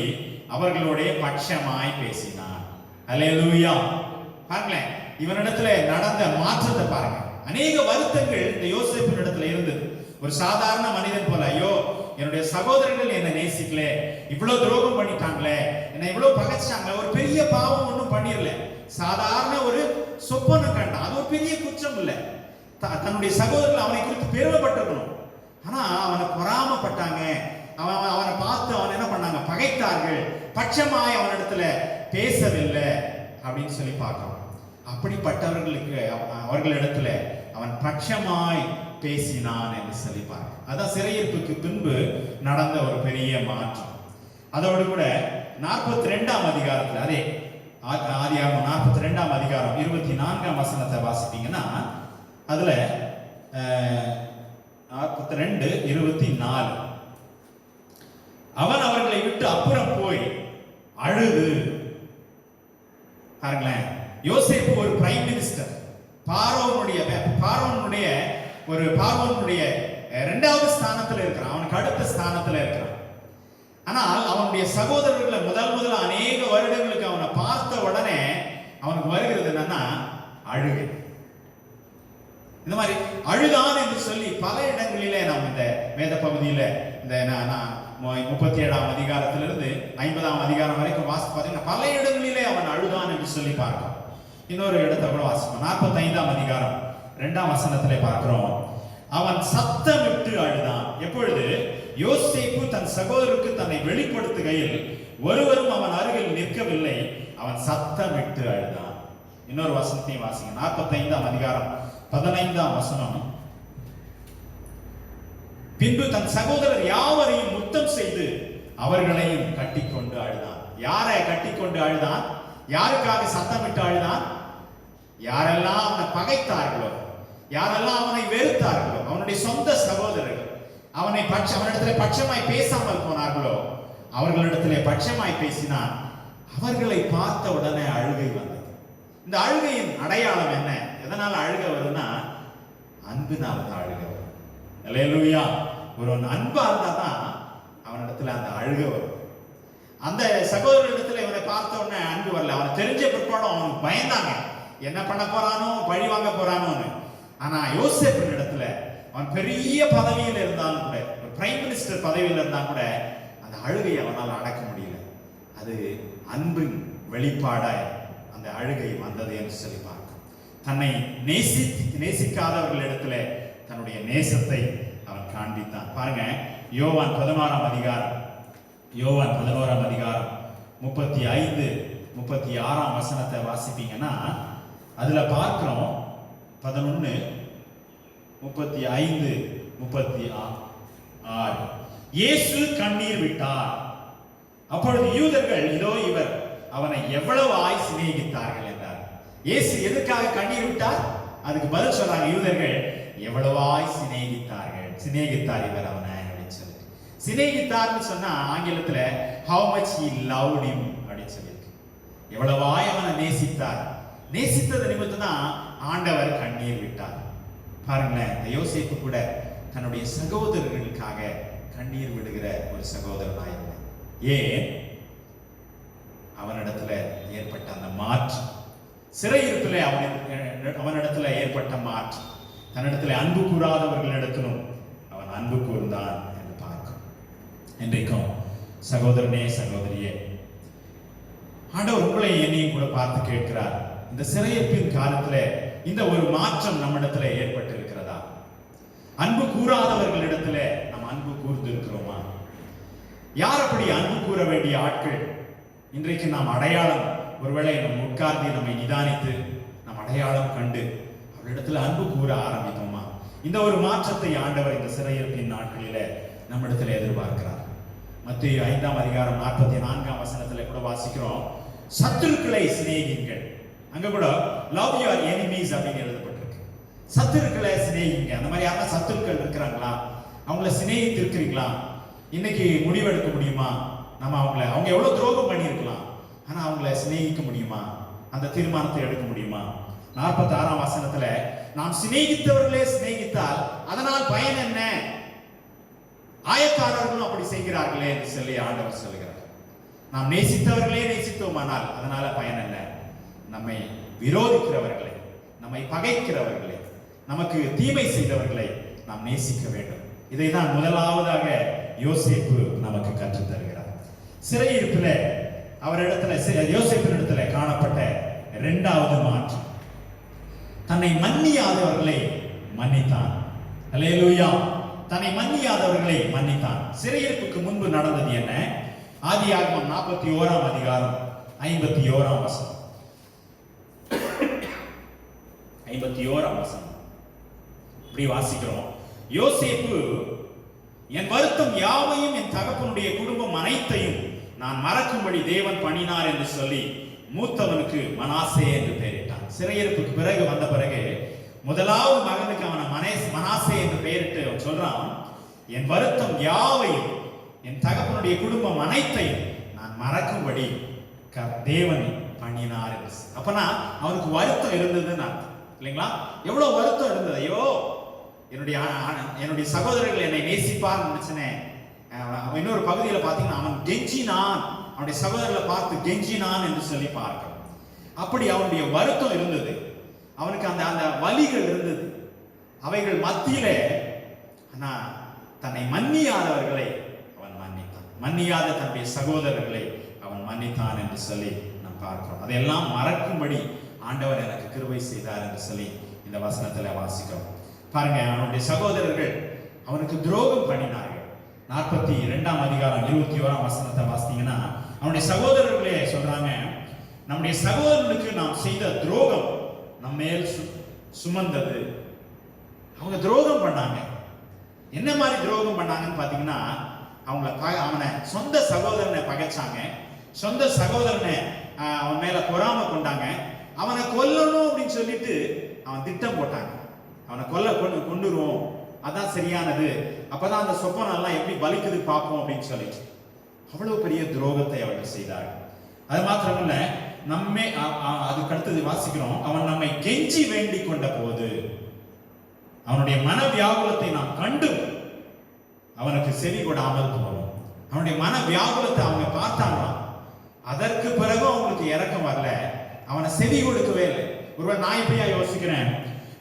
அவர்களோட பட்சமாய் பேசினார். அல்லேலூயா. பாருங்களேன், இவனிடத்துல நடந்த மாற்றத்தை பாருங்க. அநேக வருத்தங்கள் இந்த யோசேப்பின் இடத்துல இருந்தது. ஒரு சாதாரண மனிதன் போல, ஐயோ என்னுடைய சகோதரர்கள் என்னை நேசிக்கல, இவ்வளவு துரோகம் பண்ணிட்டாங்களே, என்னை இவ்வளவு பகைச்சாங்க, ஒரு பெரிய பாவம் ஒன்றும் பண்ணிடல, சாதாரண ஒரு சொப்பனை கண்டான், அது ஒரு பெரிய குற்றம் இல்லை. தன்னுடைய சகோதரர்கள் அவனை குறித்து பெருமைப்பட்டிருக்கணும். ஆனா அவனை பொறாமப்பட்டாங்க, அவனை பார்த்து அவன் என்ன பண்ணாங்க? பகைத்தார்கள், பட்சமாய் அவனிடத்துல பேசவில்லை அப்படின்னு சொல்லி பார்க்கலாம். அப்படிப்பட்டவர்களுக்கு அவர்களிடத்துல அவன் பட்சமாய் பேசினான் என்று சொல்லி பார்க்க. அதான் சிறையிருப்புக்கு பின்பு நடந்த ஒரு பெரிய மாற்றம். அதோடு கூட 42ஆம் அதிகாரத்தில், அதே ஆதியாகமம் 42ஆம் அதிகாரம் 24ஆம் வசனத்தை வாசிப்பீங்கன்னா, அதுல 42:24, அவன் அவர்களை விட்டு அப்புறம் போய் அழுது. பாருங்களேன், யோசேப்பு ஒரு பிரைம் மினிஸ்டர், பார்வோனுடைய இரண்டாவது ஸ்தானத்தில் இருக்கிறான், அவனுக்கு அடுத்த ஸ்தானத்தில் இருக்கிறான். ஆனால் அவனுடைய சகோதரர்களை முதல் அநேக வருடங்களுக்கு அவனை பார்த்த உடனே அவனுக்கு வருகிறது என்னன்னா அழுகை. இந்த மாதிரி அழுதான் என்று சொல்லி பல இடங்களிலே நாம் இந்த வேத பகுதியில இந்த 37ஆம் அதிகாரத்திலிருந்து 50ஆம் அதிகாரம் வரைக்கும் வாசி பார்த்தீங்கன்னா பல இடங்களிலே அவன் அழுதான் என்று சொல்லி பார்க்கிறோம். இன்னொரு இடத்தை கூட வாசிப்போம். 45ஆம் அதிகாரம் 2ஆம் வசனத்திலே பார்க்கிறோம், அவன் சத்தமிட்டு அழுதான். எப்பொழுது? யோசேப்பு தன் சகோதரருக்கு தன்னை வெளிப்படுத்துகையில் ஒருவரும் அவன் அருகில் நிற்கவில்லை, அவன் சத்தமிட்டு அழுதான். இன்னொரு வசனத்தையும் வாசிங்க. 45ஆம் அதிகாரம் 15ஆம் வசனம், பின்பு தன் சகோதரர் யாவரையும் முத்தம் செய்து அவர்களையும் கட்டிக்கொண்டு அழுதான். யாரை கட்டிக்கொண்டு அழுதான்? யாருக்காக சத்தமிட்டு அழுதான்? யாரெல்லாம் அவனை பகைத்தார்களோ, யாரெல்லாம் அவனை வெறுத்தார்களோ, அவனுடைய சொந்த சகோதரர்கள் அவனிடத்திலே பட்சமாய் பேசாமல் போனார்களோ அவர்களிடத்திலே பட்சமாய் பேசினான். அவர்களை பார்த்த உடனே அழுகை வந்தது. இந்த அழுகையின் அடையாளம் என்ன? எதனால அழுகை வருதுன்னா அன்பினால தான் அழுகை வரும். அல்லேலூயா. ஒரு அன்பா இருந்தா தான் அவனிடத்துல அந்த அழுகை வரும். அந்த சகோதரரிடத்துல இவனை பார்த்த உடனே அன்பு வரல. அவனை தெரிஞ்ச பிற்பாடும் அவனுக்கு பயந்தாங்க, என்ன பண்ண போறானோ, பழி வாங்க போறானோன்னு. ஆனா யோசேப்பின் இடத்துல அவன் பெரிய பதவியில் இருந்தாலும் கூட, ஒரு பிரைம் மினிஸ்டர் பதவியில் இருந்தா கூட அந்த அழுகையை அவனால் அடக்க முடியல. அது அன்பின் வெளிப்பாடாய் அந்த அழுகை வந்தது என்று சொல்லி பார்க்கும். தன்னை நேசிக்காதவர்களிடத்துல தன்னுடைய நேசத்தை அவன் காண்பித்தான். பாருங்க, யோவான் 11ஆம் அதிகாரம் 35, 36 வசனத்தை வாசிப்பீங்கன்னா அதுல பார்க்கிறோம். 11, 35, 36. இயேசு கண்ணீர் விட்டார். அப்பொழுது யூதர்கள், இதோ இவர் அவனை எவ்வளவு சிநேகித்தார்கள் என்றார். இயேசு எதுக்காக கண்ணீர் விட்டார்? அதுக்கு பதில் சொல்றாங்க யூதர்கள், எவ்வளவாய் சிநேகித்தார் இவர் அவனை அப்படின்னு சொல்லி. சிநேகித்தார்னு சொன்னா ஆங்கிலத்துல how much he loved him அப்படின்னு சொல்லியிருக்கு. எவ்வளவாய் அவனை நேசித்தார். நேசித்தது நிமித்தம் தான் ஆண்டவர் கண்ணீர் விட்டார். பாருங்களேன், இந்த யோசேப்பு கூட தன்னுடைய சகோதரர்களுக்காக கண்ணீர் விடுகிற ஒரு சகோதரனாயிருந்தார். ஏன்? அவனிடத்துல ஏற்பட்ட அந்த மாற்று, சிறையிருப்பில் அவனிடத்துல ஏற்பட்ட மாற்று, தன்னிடத்துல அன்பு கூறாதவர்களிடத்திலும் அவன் அன்பு கூர்ந்தான் என்று பார்க்கும். இன்றைக்கும் சகோதரனே, சகோதரியே, ஆண்டவர் உங்களை என்னையும் கூட பார்த்து கேட்கிறார். இந்த சிறையிருப்பின் காலத்துல இந்த ஒரு மாற்றம் நம்மிடத்துல ஏற்பட்டு இருக்கிறதா? அன்பு கூறாதவர்களிடத்துல நாம் அன்பு கூர்ந்து இருக்கிறோமா? யார் அப்படி அன்பு கூற வேண்டிய ஆட்கள்? இன்றைக்கு நாம் அடையாளம், ஒருவேளை நம்ம உட்கார்ந்து நம்மை நிதானித்து நாம் அடையாளம் கண்டு அவரிடத்துல அன்பு கூற ஆரம்பித்தோமா? இந்த ஒரு மாற்றத்தை ஆண்டவர் இந்த சிறையிருப்பின் நாட்களில நம்மிடத்துல எதிர்பார்க்கிறார். மத்தேயு 5ஆம் அதிகாரம் 44ஆம் வசனத்துல கூட வாசிக்கிறோம், சத்துருக்களை சிநேகிங்கள். அங்க கூட லவ் யுவர் எனிமீஸ் அப்படின்னு எழுதப்பட்டிருக்கு. சத்துருக்களை சிநேகிங்க. அந்த மாதிரி யாரா சத்துருக்கள் இருக்கிறாங்களா? அவங்கள சிநேகித்து இருக்கிறீங்களா? இன்னைக்கு முடிவெடுக்க முடியுமா? நம்ம அவங்க எவ்வளவு துரோகம் பண்ணியிருக்கலாம், ஆனா அவங்கள சிநேகிக்க முடியுமா? அந்த தீர்மானத்தை எடுக்க முடியுமா? 46ஆம் வசனத்துல, நாம் சிநேகித்தவர்களே சிநேகித்தால் அதனால் பயன் என்ன? ஆயக்காரர்களும் அப்படி செய்கிறார்களே என்று சொல்லி ஆண்டவர் சொல்கிறார். நாம் நேசித்தவர்களே நேசித்தோமானால் அதனால பயன் என்ன? நம்மை விரோதிக்கிறவர்களை, நம்மை பகைக்கிறவர்களை, நமக்கு தீமை செய்தவர்களை நாம் நேசிக்க வேண்டும். இதைதான் முதலாவதாக யோசேப்பு நமக்கு கற்றுத் தருகிறார். சிறையிருப்பில் யோசேப்பினிடத்துல காணப்பட்ட இரண்டாவது மாற்றம், தன்னை மன்னியாதவர்களை மன்னித்தான். அல்லேலூயா! தன்னை மன்னியாதவர்களை மன்னித்தான். சிறையிருப்புக்கு முன்பு நடந்தது என்ன? ஆதியாகமம் 41ஆம் அதிகாரம் 51ஆம் வசனம். 51ஆம் வசனம் இப்படி வாசிக்கிறோம், யோசேப்பு, என் வருத்தம் யாவையும் என் தகப்பனுடைய குடும்பம் அனைத்தையும் நான் மறக்கும்படி தேவன் பண்ணினார் என்று சொல்லி மூத்தவனுக்கு மனாசே என்று பெயரிட்டான். சிறையிருப்புக்கு பிறகு வந்த பிறகு முதலாவது மகனுக்கு அவனை மனாசே என்று பெயரிட்டு அவன் சொல்றான், என் வருத்தம் யாவையும் என் தகப்பனுடைய குடும்பம் அனைத்தையும் நான் மறக்கும்படி தேவன் பண்ணினார். அப்பனா அவனுக்கு வருத்தம் இருந்ததுன்னு இல்லைங்களா? எவ்வளவு வருத்தம் இருந்தது. ஐயோ, என்னுடைய சகோதரர்கள் என்னை நேசிப்பார் நினைச்சனே. இன்னொரு பகுதியில் பார்த்தீங்கன்னா அவன் கெஞ்சினான், அவனுடைய சகோதரர்களை பார்த்து கெஞ்சினான் என்று சொல்லி பார்க்கிறோம். அப்படி அவனுடைய வருத்தம் இருந்தது, அவனுக்கு அந்த அந்த வலிகள் இருந்தது. அவைகள் மத்தியிலே ஆனா தன்னை மன்னியாதவர்களை அவன் மன்னித்தான். மன்னியாத தன்னுடைய சகோதரர்களை அவன் மன்னித்தான் என்று சொல்லி நாம் பார்க்கிறோம். அதையெல்லாம் மறக்கும்படி ஆண்டவர் எனக்கு கிருபை செய்தார் என்று சொல்லி இந்த வசனத்துல வாசிக்கிறோம். பாருங்க, அவனுடைய சகோதரர்கள் அவனுக்கு துரோகம் பண்ணினார்கள். 42ஆம் அதிகாரம் 21ஆம் வசனத்தை வாசித்தீங்கன்னா அவனுடைய சகோதரர்களே சொல்றாங்க, நம்முடைய சகோதரர்களுக்கு நாம் செய்த துரோகம் நம்மேல் சுமந்தது. அவங்க துரோகம் பண்ணாங்க. என்ன மாதிரி துரோகம் பண்ணாங்கன்னு பாத்தீங்கன்னா, அவனை சொந்த சகோதரனை பகைச்சாங்க, சொந்த சகோதரனை அவன் மேல பொறாம கொண்டாங்க, அவனை கொல்லணும் அப்படின்னு சொல்லிட்டு அவன் திட்டம் போட்டாங்க. அவனை கொண்டுருவோம், அதான் சரியானது, அப்பதான் அந்த சொப்பனெல்லாம் எப்படி பலிக்குது பார்ப்போம் அப்படின்னு சொல்லி அவ்வளவு பெரிய துரோகத்தை அவர்கள் செய்தார்கள். அது மாத்திரமல்ல, அதுக்கு அடுத்தது வாசிக்கிறோம், அவன் நம்மை கெஞ்சி வேண்டிக் கொண்ட போது அவனுடைய மன வியாகுலத்தை நாம் கண்டு அவனுக்கு செவி கொடாமல் போனோம். அவனுடைய மன வியாகுலத்தை அவங்க பார்த்தாங்களாம். அதற்கு பிறகு அவங்களுக்கு இறக்கம் வரல, அவனை செவி கொடுக்கவே இல்லை. ஒருவேளை நான் இப்படியா யோசிக்கிறேன்,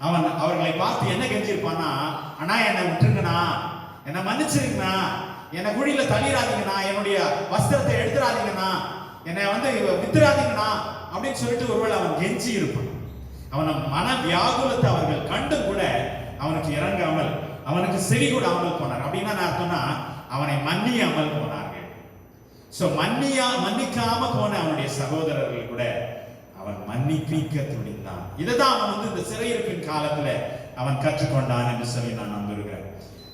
அவன் அவர்களை பார்த்து என்ன கெஞ்சிருப்பான்னா, அண்ணா என்னை விட்டுருங்கண்ணா, என்னை மன்னிச்சிருங்கண்ணா, என்னை குழியில தள்ளிடாதீங்கண்ணா, என்னுடைய வஸ்திரத்தை எடுத்துடாதீங்கண்ணா, என்னை வித்துறாதீங்கண்ணா அப்படின்னு சொல்லிட்டு ஒருவேளை அவன் கெஞ்சி இருப்பான். அவன் மன வியாகுலத்தை அவர்கள் கண்டும் கூட அவனுக்கு இறங்காமல், அவனுக்கு செவி கூடாமல் போனார். அப்படின்னா நான் அர்த்தம்னா, அவனை மன்னியாமல் போனார்கள். சோ மன்னிக்காம போன அவனுடைய சகோதரர்கள் கூட அவன் மன்னிக்க துணிந்தான். இதைதான் அவன் இந்த சிறையிருப்பின் காலத்துல அவன் கற்றுக்கொண்டான் என்று சொல்லி நான் நம்புகிறேன்.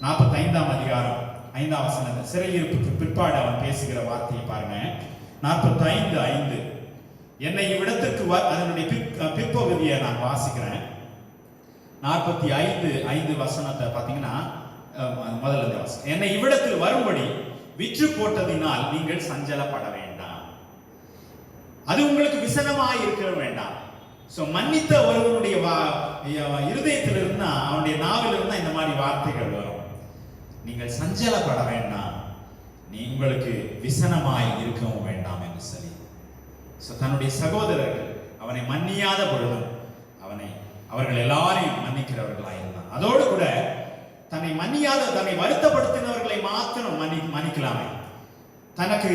45ஆம் அதிகாரம் 5ஆம் வசனத்தில் சிறையிருப்புக்கு பிற்பாடு அவன் பேசுகிற வார்த்தையை பாருங்க. 45:5 என்னை இவ்விடத்திற்கு அதனுடைய பிற்பகுதியை நான் வாசிக்கிறேன். 45:5 வசனத்தை பார்த்தீங்கன்னா முதல்ல வாசம். என்னை இவ்விடத்தில் வரும்படி விற்று போட்டதினால் நீங்கள் சஞ்சலப்பட வேண்டாம், அது உங்களுக்கு விசனமாய் இருக்க வேண்டாம். சோ மன்னித்த ஒருவனுடைய இருதயத்தில் இருந்தா, அவனுடைய நாவில் இருந்தா இந்த மாதிரி வார்த்தைகள் வரும். நீங்கள் சஞ்சலப்பட வேண்டாம், உங்களுக்கு விசனமாய் இருக்கவும் வேண்டாம் என்று சொல்லி தன்னுடைய சகோதரர்கள் அவனை மன்னியாத பொழுதும் அவர்கள் எல்லாரையும் மன்னிக்கிறவர்களாக இருந்தான். அதோடு கூட தன்னை மன்னியாத, தன்னை வருத்தப்படுத்தினவர்களை மாத்திரம் மன்னிக்கலாமே, தனக்கு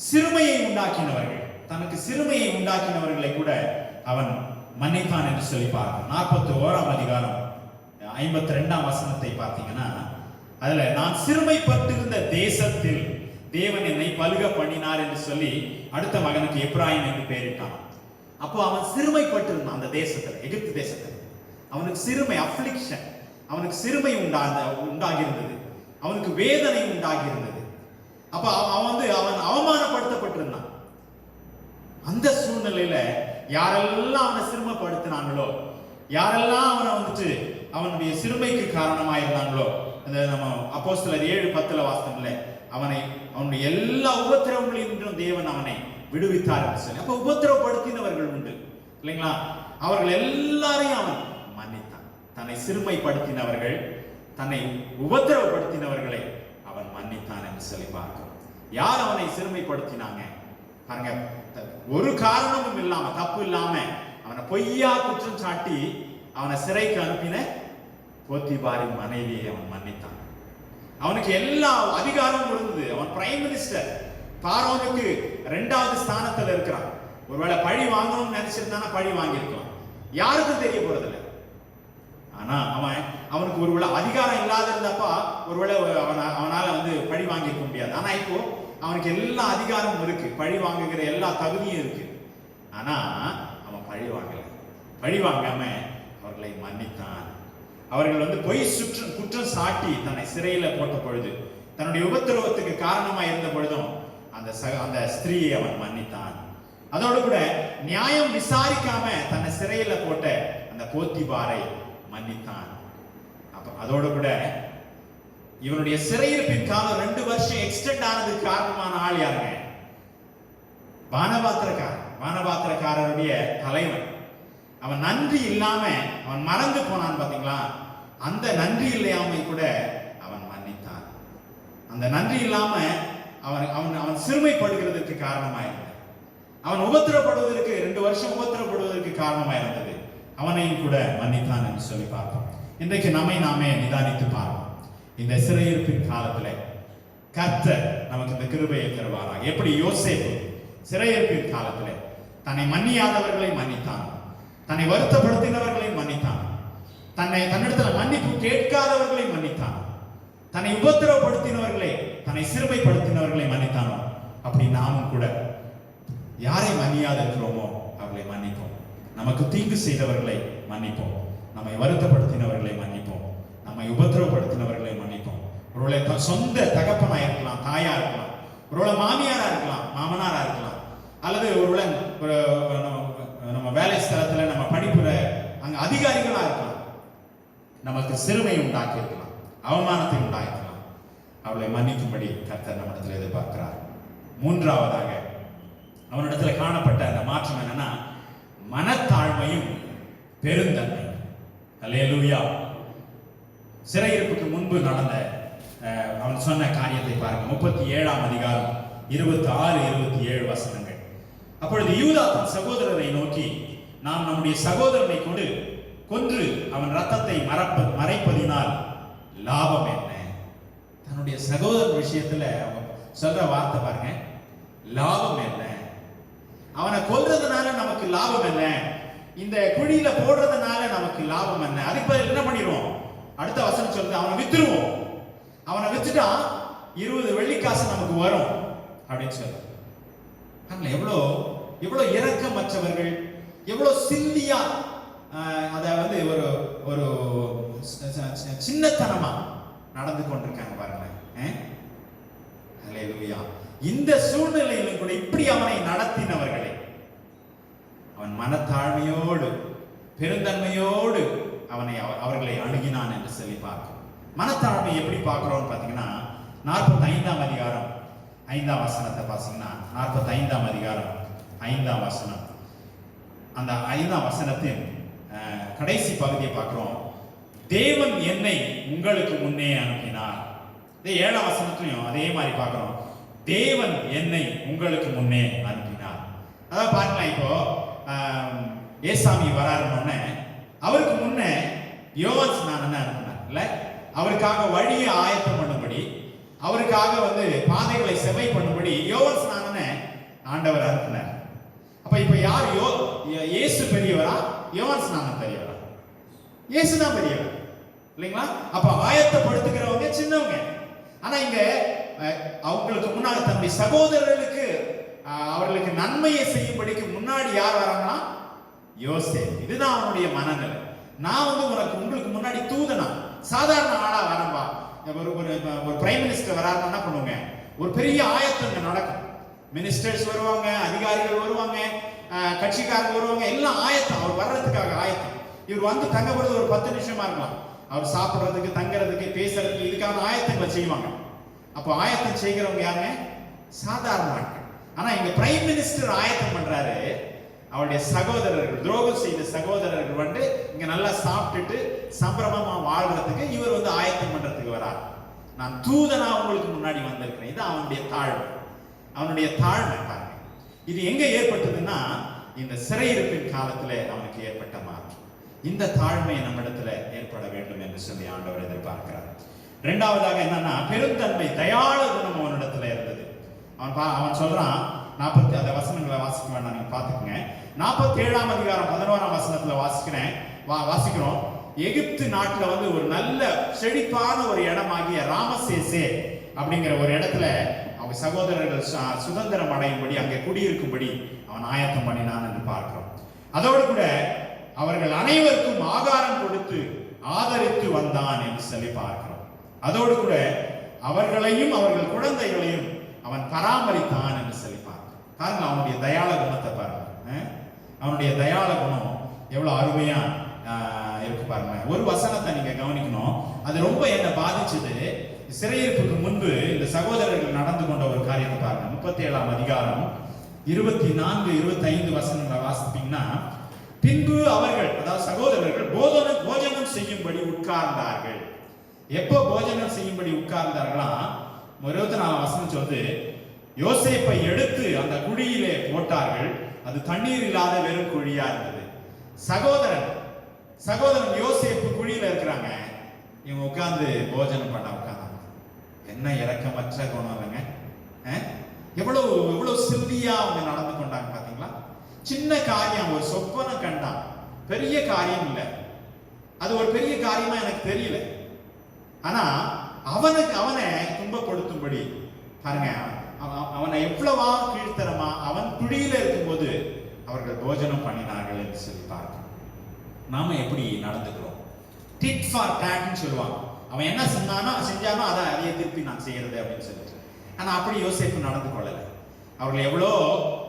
சிறுமையை உண்டாக்கினவர்களை கூட அவன் மன்னித்தான் என்று சொல்லி பார்க்கிறோம். 41ஆம் அதிகாரம் 52ஆம் வசனத்தை பார்த்தீங்கன்னா, அதுல நான் சிறுமைப்பட்டிருந்த தேசத்தில் தேவன் என்னை பலுக பண்ணினார் என்று சொல்லி அடுத்த மகனுக்கு எப்ராயிம் என்று பெயரிட்டான். அப்போ அவன் சிறுமைப்பட்டிருந்தான் அந்த தேசத்துல, எகிப்து தேசத்துல. அவனுக்கு சிறுமை, அஃப்ளிக்ஷன், அவனுக்கு சிறுமை உண்டாகியிருந்தது, அவனுக்கு வேதனை உண்டாகியிருந்தது. அப்ப அவன் அவமானப்படுத்தப்பட்டிருந்தான். அந்த சூழ்நிலையில யாரெல்லாம் அவனை சிறுமைப்படுத்தினாங்களோ, யாரெல்லாம் அவனை அவனுடைய சிறுமைக்கு காரணமாயிருந்தாங்களோ, அந்த நம்ம அப்போஸ்தலர் 7:10 வாசகம்ல அவனுடைய எல்லா உபத்திரவங்களிலும் தேவன் அவனை விடுவித்தார் என்று சொல்லி. அப்ப உபத்திரவப்படுத்தினவர்கள் உண்டு இல்லைங்களா? அவர்கள் எல்லாரையும் அவன் மன்னித்தான். தன்னை சிறுமைப்படுத்தினவர்கள், தன்னை உபத்திரவப்படுத்தினவர்களை அவன் மன்னித்தான் என்று சொல்லி பார்க்கிறோம். யார் அவனை சிறுமைப்படுத்தினாங்க பாருங்க, ஒரு காரணமும் இல்லாம, தப்பு இல்லாம அவனை பொய்யா குற்றம் சாட்டி அவனை சிறைக்கு அனுப்பின போத்திபாரின் மனைவியை அவன் மன்னித்தான். அவனுக்கு எல்லா அதிகாரமும் இருந்தது. அவன் பிரைம் மினிஸ்டர், பார்வோனுக்கு 2வது ஸ்தானத்துல இருக்கிறான். ஒருவேளை பழி வாங்கணும்னு நினைச்சிருந்தானா பழி வாங்கியிருக்கலாம், யாருக்கும் தெரிய போறதில்லை. ஆனா அவனுக்கு ஒருவேளை அதிகாரம் இல்லாத இருந்தப்பா ஒருவேளை அவனால பழி வாங்கிக்க முடியாது. ஆனா இப்போ அவனுக்கு எல்லா அதிகாரமும் இருக்கு, பழி வாங்குகிற எல்லா தகுதியும் இருக்கு. ஆனா அவன் பழி வாங்காம அவர்களை மன்னித்தான். அவர்கள் பொய் குற்றம் சாட்டி தன்னை சிறையில போட்ட பொழுது, தன்னுடைய உபத்திரவத்துக்கு காரணமா இருந்த பொழுதும் அந்த ஸ்திரீயை அவன் மன்னித்தான். அதோடு கூட நியாயம் விசாரிக்காம தன்னை சிறையில போட்ட அந்த போத்திபாரை மன்னித்தான். அதோடு கூட இவனுடைய சிறையிருப்பின் காலம் 2 வருஷம் எக்ஸ்டெண்ட் ஆனதுக்கு காரணமான ஆள் யாருங்க? பானபாத்திரக்காரருடைய தலைவன். அவன் நன்றி இல்லாம அவன் மறந்து போனான் பாத்தீங்களா? அந்த நன்றி இல்லாமை கூட அவன் மன்னித்தான். அந்த நன்றி இல்லாம அவன் சிறுமைப்படுகிறதுக்கு காரணமாயிருந்தது. அவன் உபத்திரப்படுவதற்கு 2 வருஷம் உபத்திரப்படுவதற்கு காரணமாயிருந்தது. அவனையும் கூட மன்னித்தான் என்று சொல்லி பார்ப்போம். இன்றைக்கு நாமே நிதானித்து பார்ப்போம். இந்த சிறையிருப்பின் காலத்துல கர்த்தர் நமக்கு இந்த கிருபையை தருவாராக. எப்படி யோசேப்பு சிறையிருப்பின் காலத்துல தன்னை மன்னியாதவர்களை மன்னித்தான், தன்னை வருத்தப்படுத்தினவர்களை மன்னித்தான், தன்னிடத்துல மன்னிப்பு கேட்காதவர்களை மன்னித்தான், தன்னை உபத்திரவப்படுத்தினவர்களை, தன்னை சிறுமைப்படுத்தினவர்களை மன்னித்தானோ, அப்படி நாமும் கூட யாரை மன்னியாது இருக்கிறோமோ அவர்களை மன்னிப்போம். நமக்கு தீங்கு செய்தவர்களை மன்னிப்போம், நம்மை வருத்தப்படுத்தினவர்களை மன்னிப்போம், நம்மை உபத்திரவப்படுத்தினவர்களை மன்னிப்போம். ஒருவேளை சொந்த தகப்பனா இருக்கலாம், தாயா இருக்கலாம், ஒருவேளை மாமியாரா இருக்கலாம், மாமனாரா இருக்கலாம், அல்லது ஒருவேளை நம்ம வேலை ஸ்தலத்துல நம்ம படிப்புற அங்க அதிகாரிகளா இருக்கலாம். நமக்கு சிறுமை உண்டாக்கி இருக்கலாம், அவமானத்தை உண்டாக்கலாம். அவளை மன்னிக்கும்படி கர்த்தர் நம்மிடத்தில் எதிர்பார்க்கிறார். 3வதாக அவனிடத்துல காணப்பட்ட அந்த மாற்றம் என்னன்னா, மனத்தாழ்மையும் பெருந்தன்மை. அல்லேலூயா. சிறையிருப்புக்கு முன்பு நடந்த அவன் சொன்ன காரியத்தை பாருங்க. 37ஆம் அதிகாரம் 26-27 வசனங்கள். அப்பொழுது யூதா தன் சகோதரரை நோக்கி, நாம் நம்முடைய சகோதரனை கொண்டு கொன்று அவன் ரத்தத்தை மறைப்பதினால் லாபம் என்ன? தன்னுடைய சகோதரன் விஷயத்துல அவங்க சொல்ற வார்த்தை பாருங்க, லாபம் என்ன? அவனை கொல்றதுனால நமக்கு லாபம் என்ன? இந்த குழியில போடுறதுனால நமக்கு லாபம் என்ன? அதுக்கு பதில் என்ன பண்ணிடுவோம்? அடுத்த வசனம் சொல்லுது, அவனை வித்துருவோம். அவனை வித்துட்டா 20 வெள்ளிக்காசு நமக்கு வரும் அப்படின்னு சொல்ற. எவ்வளோ எவ்வளோ இரக்கமற்றவர்கள், எவ்வளோ சில்லியா அதை வந்து ஒரு ஒரு சின்னத்தனமா நடந்து கொண்டிருக்காங்க பாருங்களேன். ஹல்லேலூயா. இந்த சூழ்நிலையிலும் கூட இப்படி அவனை நடத்தினவர்களே, அவன் மனத்தாழ்மையோடு பெருந்தன்மையோடு அவர்களை அணுகினான் என்று சொல்லி பார்க்கிறோம். மனத்தாழ்மை எப்படி பார்க்கிறோம்னு பார்த்தீங்கன்னா 45ஆம் அதிகாரம் 5ஆம் வசனத்தை பார்த்தீங்கன்னா 45ஆம் அதிகாரம் 5ஆம் வசனம், அந்த 5ஆம் வசனத்தின் கடைசி பகுதியை பார்க்கிறோம். தேவன் என்னை உங்களுக்கு முன்னே அனுப்பினார். 7ஆம் வசனத்திலையும் அதே மாதிரி பார்க்கிறோம், தேவன் என்னை உங்களுக்கு முன்னே அனுப்பினார். அதாவது பாருங்களேன், இப்போ ஏசாமி வராருன்னொன்னே அவருக்கு முன்னே யோவான் ஸ்நானனை அனுப்பினார் இல்ல, அவருக்காக வழியை ஆயத்தம் பண்ணும்படி, அவருக்காக வந்து பாதைகளை செவை பண்ணும்படி யோவான் ஸ்நானனை ஆண்டவர் அனுப்பினார். அப்ப இப்ப யார் இயேசு பெரியவரா யோவான் ஸ்நானன் பெரியவரா? இயேசு தான் பெரியவர் இல்லைங்களா? அப்ப ஆயத்தப்படுத்துகிறவங்க சின்னவங்க. ஆனா இங்க அவங்களுக்கு முன்னாடி தன்னுடைய சகோதரர்களுக்கு அவர்களுக்கு நன்மையை செய்யும்படிக்கு முன்னாடி யார் வராங்கன்னா யோசேப்பு. இதுதான் அவனுடைய மனநிலை. நான் வந்து உங்களுக்கு முன்னாடி தூதனா சாதாரண ஆளா வரம்பா. ஒரு பிரைம் மினிஸ்டர் வராருன்னா என்ன பண்ணுவாங்க? ஒரு பெரிய ஆயத்தம் நடக்கும். மினிஸ்டர்ஸ் வருவாங்க, அதிகாரிகள் வருவாங்க, கட்சிக்காரங்க வருவாங்க, எல்லாம் ஆயத்தம். அவர் வர்றதுக்காக ஆயத்தம். இவர் வந்து தங்க போறது ஒரு 10 நிமிஷமா இருக்கலாம். அவர் சாப்பிட்றதுக்கு, தங்கறதுக்கு, பேசுறதுக்கு, இதுக்கான ஆயத்தங்களை செய்வாங்க. அப்போ ஆயத்தம் செய்கிறவங்க யாருங்க? சாதாரண ஆட்கள். ஆனா இங்க பிரைம் மினிஸ்டர் ஆயத்தம் பண்றாரு. அவருடைய சகோதரர்கள், துரோகம் செய்த சகோதரர்கள் வந்து இங்க நல்லா சாப்பிட்டுட்டு சம்பிரமமா வாழ்றதுக்கு இவர் வந்து ஆயத்தம் பண்றதுக்கு வரார். நான் தூதனா உங்களுக்கு முன்னாடி வந்திருக்கிறேன். இது அவனுடைய தாழ்மை. அவனுடைய தாழ்மை பாருங்க. இது எங்க ஏற்பட்டதுன்னா இந்த சிறையிருப்பின் காலத்துல அவனுக்கு ஏற்பட்ட மாற்றம். இந்த தாழ்மை நம்மிடத்துல ஏற்பட வேண்டும் என்று சொல்லி ஆண்டவர் எதிர்பார்க்கிறார். இரண்டாவதாக என்னன்னா பெருந்தன்மை, தயாள குணம் அவனிடத்துல இருந்தது. அவன் சொல்றான், 40 அந்த வசனங்களை வாசிக்க வேண்டாம், நீங்க பாத்துக்கங்க. 47ஆம் அதிகாரம் 11ஆம் வசனத்துல வாசிக்கிறோம். எகிப்து நாட்டுல வந்து ஒரு நல்ல செழிப்பான ஒரு இடமாகிய ராமசேசே அப்படிங்கிற ஒரு இடத்துல அவங்க சகோதரர்கள் சுதந்திரம் அடையும்படி அங்கே குடியிருக்கும்படி அவன் ஆயத்தம் பண்ணினான் என்று பார்க்கிறோம். அதோடு கூட அவர்கள் அனைவருக்கும் ஆகாரம் கொடுத்து ஆதரித்து வந்தான் என்று சொல்லி பார்க்கிறோம். அதோடு கூட அவர்களையும் அவர்கள் குழந்தைகளையும் அவன் பராமரித்தான் என்று சொல்லி பார்க்கிறோம். காரணம் அவனுடைய தயாள குணத்தை பாருங்க. அவனுடைய தயாள குணம் எவ்வளவு அருமையா இருக்கு பாருங்க. ஒரு வசனத்தை நீங்க கவனிக்கணும், அது ரொம்ப என்ன பாதிச்சது. சிறையிருப்புக்கு முன்பு இந்த சகோதரர்கள் நடந்து கொண்ட ஒரு காரியத்தை பாருங்க. 37ஆம் அதிகாரம் 24, 25 வசனங்களை வாசிப்பீங்கன்னா, பின்பு அவர்கள், அதாவது சகோதரர்கள் போஜனம் செய்யும்படி உட்கார்ந்தார்கள். எப்போ போஜனம் செய்யும்படி உட்கார்ந்தார்களா? 24ஆம் வசனம் சொல்லுது, யோசேப்பை எடுத்து அந்த குழியிலே போட்டார்கள். அது தண்ணீர் இல்லாத வெறும் குழியா இருந்தது. சகோதரன் யோசேப்பு குழியில இருக்கிறாங்க. இவங்க உட்கார்ந்து போஜனம் பண்ண உட்கார்ந்தாங்க. என்ன இரக்கமற்ற குணம் இல்லைங்க. எவ்வளவு எவ்வளவு சில்லியா அவங்க நடந்து கொண்டாங்க பாத்தீங்களா? சின்ன காரியம், ஒரு சொப்பனை கண்டான், பெரிய காரியம் இல்லை. அது ஒரு பெரிய காரியமா எனக்கு தெரியல. ஆனா அவனை துன்பப்படுத்தும்படி பாருங்க, அவனை எவ்வளவா கீழ்த்தரமா அவன் குழியில இருக்கும்போது அவர்கள் போஜனம் பண்ணினார்கள் என்று சொல்லி பார்க்கிறோம். நாம எப்படி நடந்துக்கிறோம்? டிட் ஃபார் டேட்னு சொல்லுவாங்க. அவன் என்ன செஞ்சானோ அதையே திருப்பி நான் செய்யறது அப்படின்னு சொல்லிட்டு. ஆனா அப்படி யோசேப்பு நடந்து கொள்ளல. அவர்களை எவ்வளோ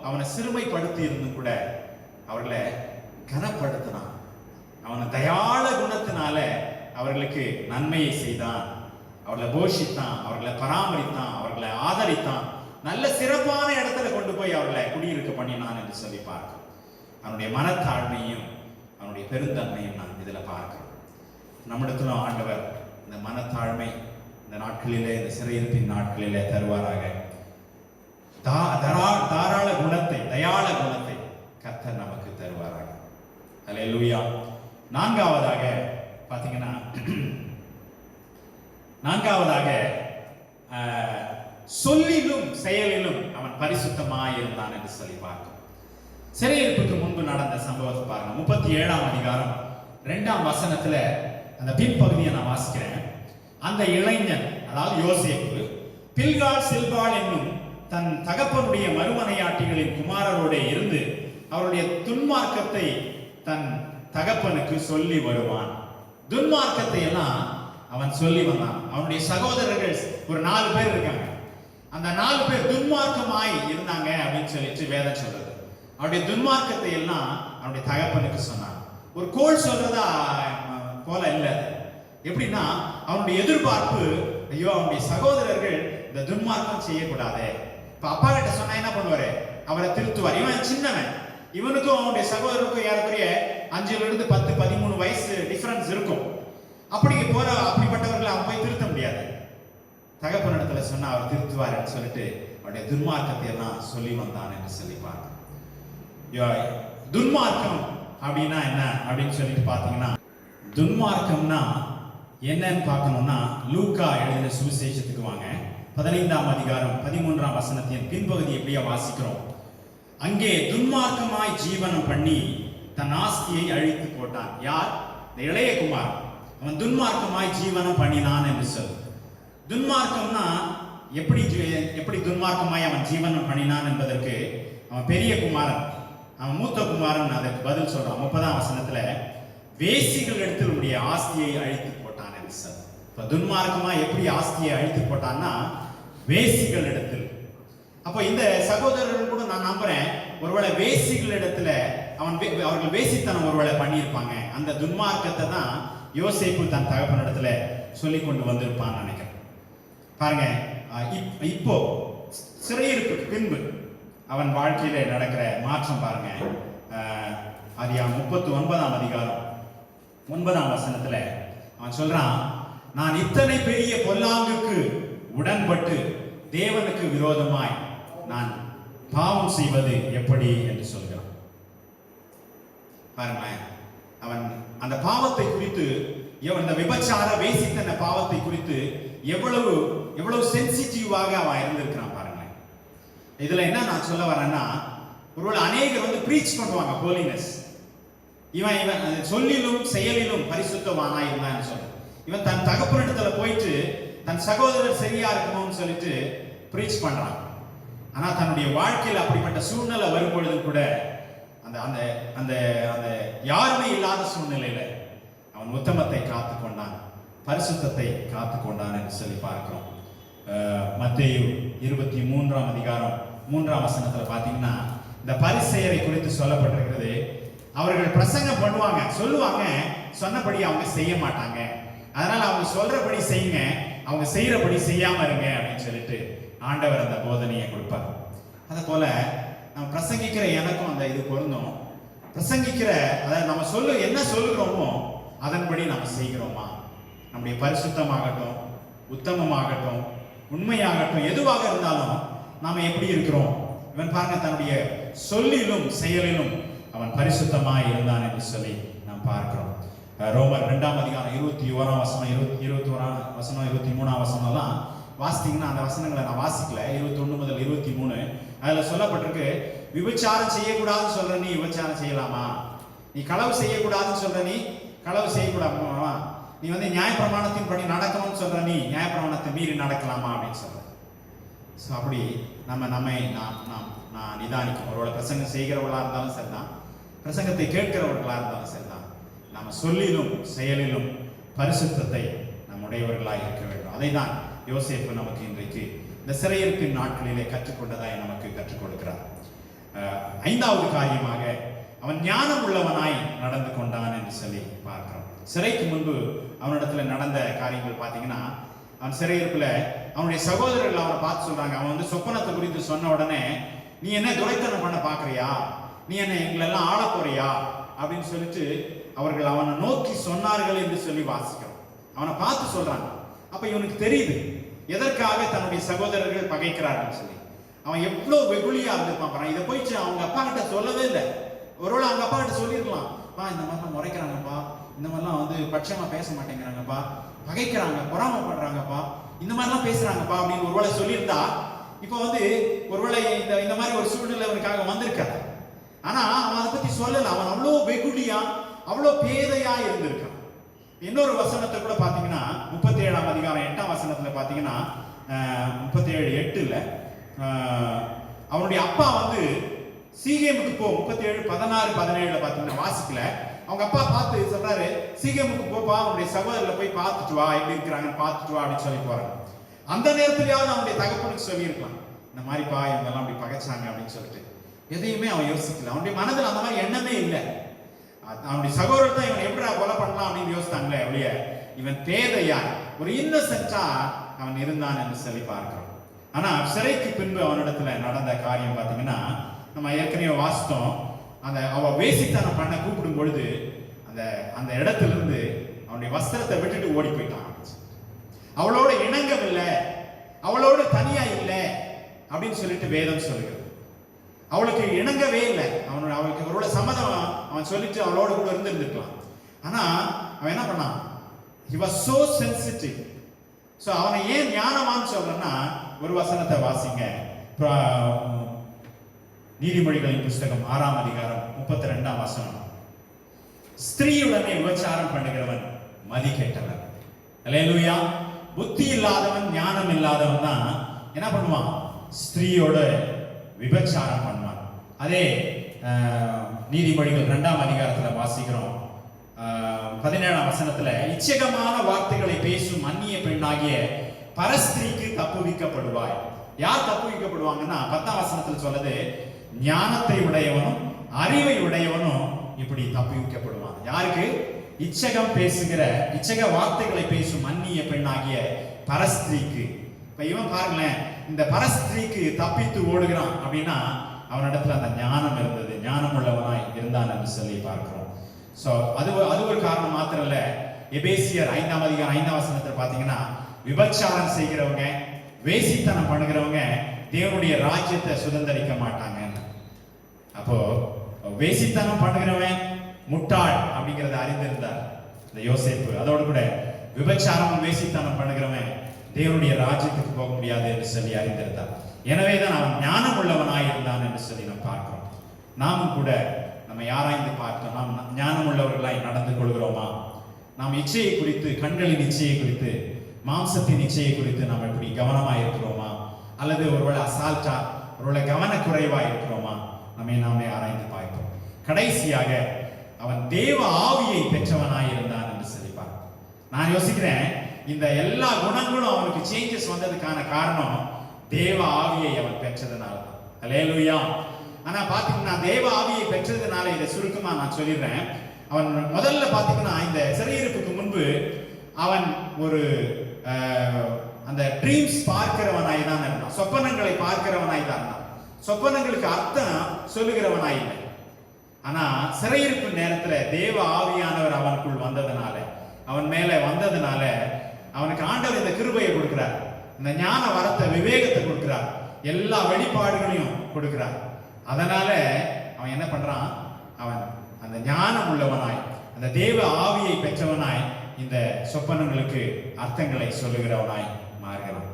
அவனை சிறுமைப்படுத்தி இருந்தும் கூட அவர்களை கனப்படுத்தினான். அவனை தயாள குணத்தினால அவர்களுக்கு நன்மையை செய்தான், அவர்களை போஷித்தான், அவர்களை பராமரித்தான், அவர்களை ஆதரித்தான், நல்ல சிறப்பான இடத்துல கொண்டு போய் அவர்களை குடியிருக்க பண்ணினான் என்று சொல்லி பார்க்கிறோம். அவனுடைய மனத்தாழ்மையும் அவனுடைய பெருந்தன்மையும் நான் இதுல பார்க்கிறோம். நம்மிடத்திலும் ஆண்டவர் இந்த மனத்தாழ்மை இந்த நாட்களிலே, இந்த சிறையிருப்பின் நாட்களிலே தருவாராக. தாராள குணத்தை, தயாள குணத்தை கர்த்தர் நமக்கு தருவாராக. அல்லேலூயா. நான்காவதாக பார்த்தீங்கன்னா சொல்லிலும் செயலிலும் அவன் பரிசுத்தமாய் இருந்தான் என்று சொல்லி பார்க்கிறோம். சிறையிருப்புக்கு முன்பு நடந்த சம்பவத்தை பாருங்க. 37ஆம் அதிகாரம் 2ஆம் வசனத்துல அந்த பின்பகுதியை நான் வாசிக்கிறேன். அந்த இளைஞன், அதாவது யோசேப்பு, பில்காள் சில்பாள் என்னும் தன் தகப்பனுடைய மறுமனையாட்டிகளின் குமாரரோட இருந்து அவருடைய துன்மார்க்கத்தை தன் தகப்பனுக்கு சொல்லி வருவான். துன்மார்க்கத்தை எல்லாம் அவன் சொல்லி வந்தான். அவனுடைய சகோதரர்கள் ஒரு 4 பேர் இருக்காங்க. அந்த 4 பேர் துன்மார்க்கமாய் இருந்தாங்க அப்படின்னு சொல்லிட்டு வேதம் சொல்றது. அவருடைய துன்மார்க்கத்தை எல்லாம் அவனுடைய தகப்பனுக்கு சொன்னான். ஒரு கோல் சொல்றதா போல இல்லை. எப்படின்னா அவனுடைய எதிர்பார்ப்பு, ஐயோ அவனுடைய சகோதரர்கள் இந்த துன்மார்க்கம் செய்யக்கூடாது. இப்ப அப்பா கிட்ட சொன்னா என்ன பண்ணுவாரு? அவரை திருத்துவார். இவன் சின்னவன், இவனுக்கும் அவனுடைய சகோதரருக்கும் ஏறக்குறைய 5 10 13 வயசு டிஃபரன்ஸ் இருக்கும். அப்படிப்பட்டவர்களை அவன் போய் திருத்த முடியாது. தகப்பனிடத்துல சொன்னா அவர் திருத்துவார்னு சொல்லிட்டு அவருடைய துன்மார்க்கத்தை எல்லாம் சொல்லி வந்தான் என்று சொல்லி பார்க்கணும். துன்மார்க்கம் அப்படின்னா என்ன அப்படின்னு சொல்லிட்டு பார்த்தீங்கன்னா, துன்மார்க்கம்னா என்னன்னு பார்க்கணும்னா லூக்கா எழுதின சுவிசேஷத்துக்கு வாங்க. 15ஆம் அதிகாரம் 13ஆம் வசனத்தின் பின்பகுதி எப்படியா வாசிக்கிறோம். அங்கே துன்மார்க்கமாய் ஜீவனம் பண்ணி தன் ஆஸ்தியை அழித்து போட்டான். யார்? இந்த இளைய குமார். அவன் துன்மார்க்கமாய் ஜீவனம் பண்ணினான் என்று சொல். துன்மார்க்கம்னா எப்படி துன்மார்க்கமாய் அவன் ஜீவனம் பண்ணினான் என்பதற்கு அவன் பெரிய குமாரன், அவன் மூத்த குமாரன் அதற்கு பதில் சொல்றான். 30ஆம் வசனத்துல வேசிகள் எடுத்து ஆஸ்தியை அழித்து போட்டான் என்று சொல். இப்ப துன்மார்க்கமா எப்படி ஆஸ்தியை அழித்து போட்டான்னா வேசிகள் இடத்தில். அப்போ இந்த சகோதரர்கள் கூட நான் நம்புறேன், ஒருவேளை வேசிகள் இடத்துல அவர்கள் வேசித்தனம் ஒருவேளை பண்ணியிருப்பாங்க. அந்த துன்மார்க்கத்தை தான் யோசேப்பு தன் தகப்பனிடத்துல சொல்லி கொண்டு வந்திருப்பான்னு நினைக்கிறேன். பாருங்க, இப்போ சிறையிருப்புக்கு பின்பு அவன் வாழ்க்கையில நடக்கிற மாற்றம் பாருங்க. அதிகாரம் 39ஆம் அதிகாரம் 9ஆம் வசனத்துல அவன் சொல்றான், நான் இத்தனை பெரிய பொல்லாங்குக்கு உடன்பட்டு தேவனுக்கு விரோதமாய் நான் பாவம் செய்வது எப்படி என்று சொல்கிறான். பாருங்களேன், அவன் அந்த பாவத்தை குறித்து, இந்த விபச்சார வேசித்தன பாவத்தை குறித்து எவ்வளவு சென்சிட்டிவாக அவன் இருந்திருக்கிறான் பாருங்களேன். இதுல என்ன நான் சொல்ல வரேன்னா, ஒருவேளை அநேகர் பிரீச் பண்ணுவாங்க ஹோலினஸ். இவன் சொல்லிலும் செயலிலும் பரிசுத்தவானா இருந்தான்னு சொல்ற. இவன் தன் தகப்பனிடத்துல போயிட்டு தன் சகோதரர் சரியா இருக்கணும்னு சொல்லிட்டு பிரீச் பண்றான். ஆனா தன்னுடைய வாழ்க்கையில் அப்படிப்பட்ட சூழ்நிலை வரும்பொழுது கூட அந்த அந்த அந்த அந்த யாருமே இல்லாத சூழ்நிலையில அவன் உத்தமத்தை காத்து கொண்டான், பரிசுத்தத்தை காத்து கொண்டான் என்று சொல்லி பார்க்கிறோம். மத்தேயு 23ஆம் அதிகாரம் 3ஆம் வசனத்துல பாத்தீங்கன்னா இந்த பரிசேயரை குறித்து சொல்லப்பட்டிருக்கிறது. அவர்கள் பிரசங்கம் பண்ணுவாங்க, சொல்லுவாங்க, சொன்னபடி அவங்க செய்ய மாட்டாங்க. அதனால அவங்க சொல்றபடி செய்யுங்க, அவங்க செய்யறபடி செய்யாம இருங்க அப்படின்னு சொல்லிட்டு ஆண்டவர் அந்த போதனையை கொடுப்பார். அதே போல நம்ம பிரசங்கிக்கிற எனக்கும் அந்த இது பொருந்தும். பிரசங்கிக்கிற, அதாவது நம்ம என்ன சொல்லுகிறோமோ அதன்படி நம்ம செய்கிறோமா? நம்முடைய பரிசுத்தமாகட்டும், உத்தமமாகட்டும், உண்மையாகட்டும், எதுவாக இருந்தாலும் நாம எப்படி இருக்கிறோம்? இவன் பாருங்க, தன்னுடைய சொல்லிலும் செயலிலும் அவன் பரிசுத்தமாய் இருந்தான் என்று சொல்லி நாம் பார்க்கிறோம். ரோமர் 2ஆம் அதிகாரம் 21ஆம் வசனம் 21ஆம் வசனம் 23ஆம் வசனம் எல்லாம் வாசித்தீங்கன்னா, அந்த வசனங்களை நான் வாசிக்கல, 21 முதல் 23 அதுல சொல்லப்பட்டிருக்கு, விபச்சாரம் செய்யக்கூடாதுன்னு சொல்ற நீ விபச்சாரம் செய்யலாமா? நீ களவு செய்யக்கூடாதுன்னு சொல்ற நீ களவு செய்யக்கூடாமா? நீ நியாயப்பிரமாணத்தின் படி நடக்கணும்னு சொல்ற நீ நியாயப்பிரமாணத்தை மீறி நடக்கலாமா அப்படின்னு சொல்ற. ஸோ அப்படி நம்மை நான் நிதானிக்கும். ஒருவேளை பிரசங்கம் செய்கிறவர்களா இருந்தாலும் சரிதான், பிரசங்கத்தை கேட்கிறவர்களா இருந்தாலும் சரிதான், நம்ம சொல்லிலும் செயலிலும் பரிசுத்தத்தை நம்முடையவர்களாக இருக்க வேண்டும். அதை தான் யோசேப்பு நமக்கு இன்றைக்கு இந்த சிறையிருப்பின் நாட்களிலே கற்றுக்கொண்டதாய் நமக்கு கற்றுக் கொடுக்கிறார். 5வது காரியமாக அவன் ஞானம் உள்ளவனாய் நடந்து கொண்டான் என்று சொல்லி பார்க்கிறோம். சிறைக்கு முன்பு அவனிடத்துல நடந்த காரியங்கள் பார்த்தீங்கன்னா, அவன் சிறையிருப்புல அவனுடைய சகோதரர்கள் அவனை பார்த்து சொல்றாங்க, அவன் சொப்பனத்தை குறித்து சொன்ன உடனே, நீ என்ன துரைத்தனம் பண்ண பாக்குறியா, நீ என்ன எங்களெல்லாம் ஆள போறியா அப்படின்னு சொல்லிட்டு அவர்கள் அவனை நோக்கி சொன்னார்கள் என்று சொல்லி வாசிக்கிறோம். அவனை பார்த்து சொல்றாங்க. அப்ப இவனுக்கு தெரியுது எதற்காக தன்னுடைய சகோதரர்கள் பகைக்கிறார்கள் சொல்லி. அவன் எவ்வளவு வெகுளியா இருந்திருப்பான். இதை போயிட்டு அவங்க அப்பா கிட்ட சொல்லவே இல்லை. ஒருவேளை அவங்க அப்பா கிட்ட சொல்லியிருக்கலாம், இந்த மாதிரி முறைக்கிறாங்கப்பா, இந்த மாதிரிலாம் வந்து பட்சமா பேச மாட்டேங்கிறாங்கப்பா, பகைக்கிறாங்க, பொறாமப்படுறாங்கப்பா, இந்த மாதிரிலாம் பேசுறாங்கப்பா அப்படின்னு ஒருவேளை சொல்லியிருந்தா இப்போ வந்து ஒருவேளை இந்த மாதிரி ஒரு சூழ்நிலை அவனுக்காக வந்திருக்காது. ஆனா அவன் அதை பத்தி சொல்லல. அவன் அவ்வளோ வெகுளியா, அவ்வளோ பேதையா இருந்திருக்கான். இன்னொரு வசனத்தை கூட பாத்தீங்கன்னா 37ஆம் அதிகாரம் 8ஆம் வசனத்துல பாத்தீங்கன்னா 37:8ல அவனுடைய அப்பா வந்து சீகேமுக்கு போ, 37:16-17 பாத்தீங்கன்னா வாசிக்கல. அவங்க அப்பா பார்த்து சொல்றாரு, சீகேமுக்கு போப்பா, அவனுடைய சகோதரர்ல போய் பார்த்துட்டு வா, எப்படி இருக்கிறாங்கன்னு பார்த்துட்டு வா அப்படின்னு சொல்லி போறாங்க. அந்த நேரத்திலேயாவது அவனுடைய தகப்பனுக்கு சொல்லியிருக்கலாம், இந்த மாதிரிப்பா இவங்கெல்லாம் அப்படி பகைச்சாங்க அப்படின்னு சொல்லிட்டு. எதையுமே அவன் யோசிக்கல. அவனுடைய மனதில் அந்த மாதிரி எண்ணமே இல்லை. அவனுடைய சகோதரர் தான் இவன் எப்படி கொலை பண்ணலாம் அப்படின்னு யோசித்தாங்களே அப்படியே, இவன் பேதையா ஒரு இன்னசென்ட்டா அவன் இருந்தான் என்று சொல்லி பார்க்கிறோம். ஆனா சிறைக்கு பின்பு அவனிடத்துல நடந்த காரியம் பார்த்தீங்கன்னா, நம்ம ஏற்கனவே வாசித்தோம். அவ வேசித்தனம் பண்ண கூப்பிடும் பொழுது அந்த இடத்துல இருந்து அவனுடைய வஸ்திரத்தை விட்டுட்டு ஓடி போயிட்டான். அவளோட இணங்கவில்லை, அவளோட தனியா இல்லை அப்படின்னு சொல்லிட்டு வேதம் சொல்லுகிறது. அவளுக்கு இணங்கவே இல்லை. அவளுக்கு அவரோட சம்மதம் அவன் சொல்லிட்டு அவளோட கூட இருந்திருக்கலாம். ஆனா அவன் என்ன பண்ணான்? he was so sensitive. So அவனை ஏன் ஞானவான் சொல்றேன்னா, ஒரு வசனத்தை வாசிங்க. நீதிமொழிகளின் புஸ்தகம் 6ஆம் அதிகாரம் 32ஆம் வசனம். ஸ்திரீயுடனே விபச்சாரம் பண்ணுகிறவன் மதி கெட்டவன். அல்லேலூயா. புத்தி இல்லாதவன், ஞானம் இல்லாதவன் தான் என்ன பண்ணுவான்? ஸ்திரீயோட விபச்சாரம் பண்ணுவான். அதே நீதிமொழிகள் 2ஆம் அதிகாரத்துல வாசிக்கிறோம் 17ஆம் வசனத்துல, இச்சகமான வார்த்தைகளை பேசும் அந்நிய பெண்ணாகிய பரஸ்திரீக்கு தப்புவிக்கப்படுவாய். யார் தப்புவிக்கப்படுவாங்கன்னா 10ஆம் வசனத்துல சொல்லுது, ஞானத்தை உடையவனும் அறிவை உடையவனும் இப்படி தப்புவிக்கப்படுவான். யாருக்கு? இச்சக வார்த்தைகளை பேசும் அந்நிய பெண்ணாகிய பரஸ்திரீக்கு. இப்ப இவன் பாருங்களேன், இந்த பரஸ்திரீக்கு தப்பித்து ஓடுகிறான் அப்படின்னா அவனிடத்துல அந்த ஞானம் இருந்தது, ஞானம் உள்ளவனாய் இருந்தான் என்று சொல்லி பார்க்கிறோம். சோ அது ஒரு காரணம் மாத்திரம் இல்ல. எபேசியர் 5ஆம் அதிகாரம் 5ஆம் வசனத்துல பாத்தீங்கன்னா, விபச்சாரம் செய்கிறவங்க, வேசித்தனம் பண்ணுகிறவங்க தேவனுடைய ராஜ்யத்தை சுதந்திரிக்க மாட்டாங்க. அப்போ வேசித்தனம் பண்ணுகிறவன் முட்டாள் அப்படிங்கறத அறிந்திருந்தார் இந்த யோசேப்பு. அதோடு கூட விபச்சாரம் வேசித்தனம் பண்ணுகிறவன் தேவனுடைய ராஜ்யத்துக்கு போக முடியாது என்று சொல்லி அறிந்திருந்தார். எனவேதான் அவன் ஞானம் உள்ளவனாய் இருந்தான் என்று சொல்லி நாம் பார்க்கிறோம். நாமும் கூட நம்ம யாராய்ந்து பார்த்தோம், நாம் ஞானம் உள்ளவர்களாய் நடந்து கொள்கிறோமா? நாம் இச்சையை குறித்து, கண்களின் இச்சையை குறித்து, மாம்சத்தின் இச்சையை குறித்து நாம் எப்படி கவனமாக இருக்கிறோமா? அல்லது ஒருவேளை அசால்ட்டா, ஒருவேளை கவனக்குறைவா இருக்கிறோமா? நாமே ஆராய்ந்து பார்ப்போம். கடைசியாக அவன் தேவ ஆவியை பெற்றவனாய் இருந்தான் என்று சொல்லி பார்ப்போம். நான் யோசிக்கிறேன், இந்த எல்லா குணங்களும் அவனுக்கு சேஞ்சஸ் வந்ததுக்கான காரணம் தேவ ஆவியை அவன் பெற்றதுனால தான். அல்லேலூயா. ஆனா பாத்தீங்கன்னா தேவ ஆவியை பெற்றதுனால, இதை சுருக்கமா நான் சொல்லிடுறேன். அவன் முதல்ல பாத்தீங்கன்னா இந்த சிறையிருப்புக்கு முன்பு அவன் ஒரு அந்த ட்ரீம்ஸ் பார்க்கிறவனாய் தான் இருந்தான், சொப்பனங்களை பார்க்கிறவனாய் தான் இருந்தான். சொப்பனங்களுக்கு அர்த்தம் சொல்லுகிறவனாய் இல்லை. ஆனா சிறையிருப்பு நேரத்துல தேவ ஆவியானவர் அவனுக்குள் வந்ததுனால, அவன் மேல வந்ததுனால அவனுக்கு ஆண்டவர் இந்த கிருபையை கொடுக்கிறார், இந்த ஞான வரத்தை, விவேகத்தை கொடுக்கிறார், எல்லா வெளிப்பாடுகளையும் கொடுக்கிறார். அதனால அவன் என்ன பண்றான்? அவன் அந்த ஞானம் உள்ளவனாய், அந்த தேவ ஆவியை பெற்றவனாய் இந்த சொப்பனங்களுக்கு அர்த்தங்களை சொல்லுகிறவனாய் மாறுகிறான்.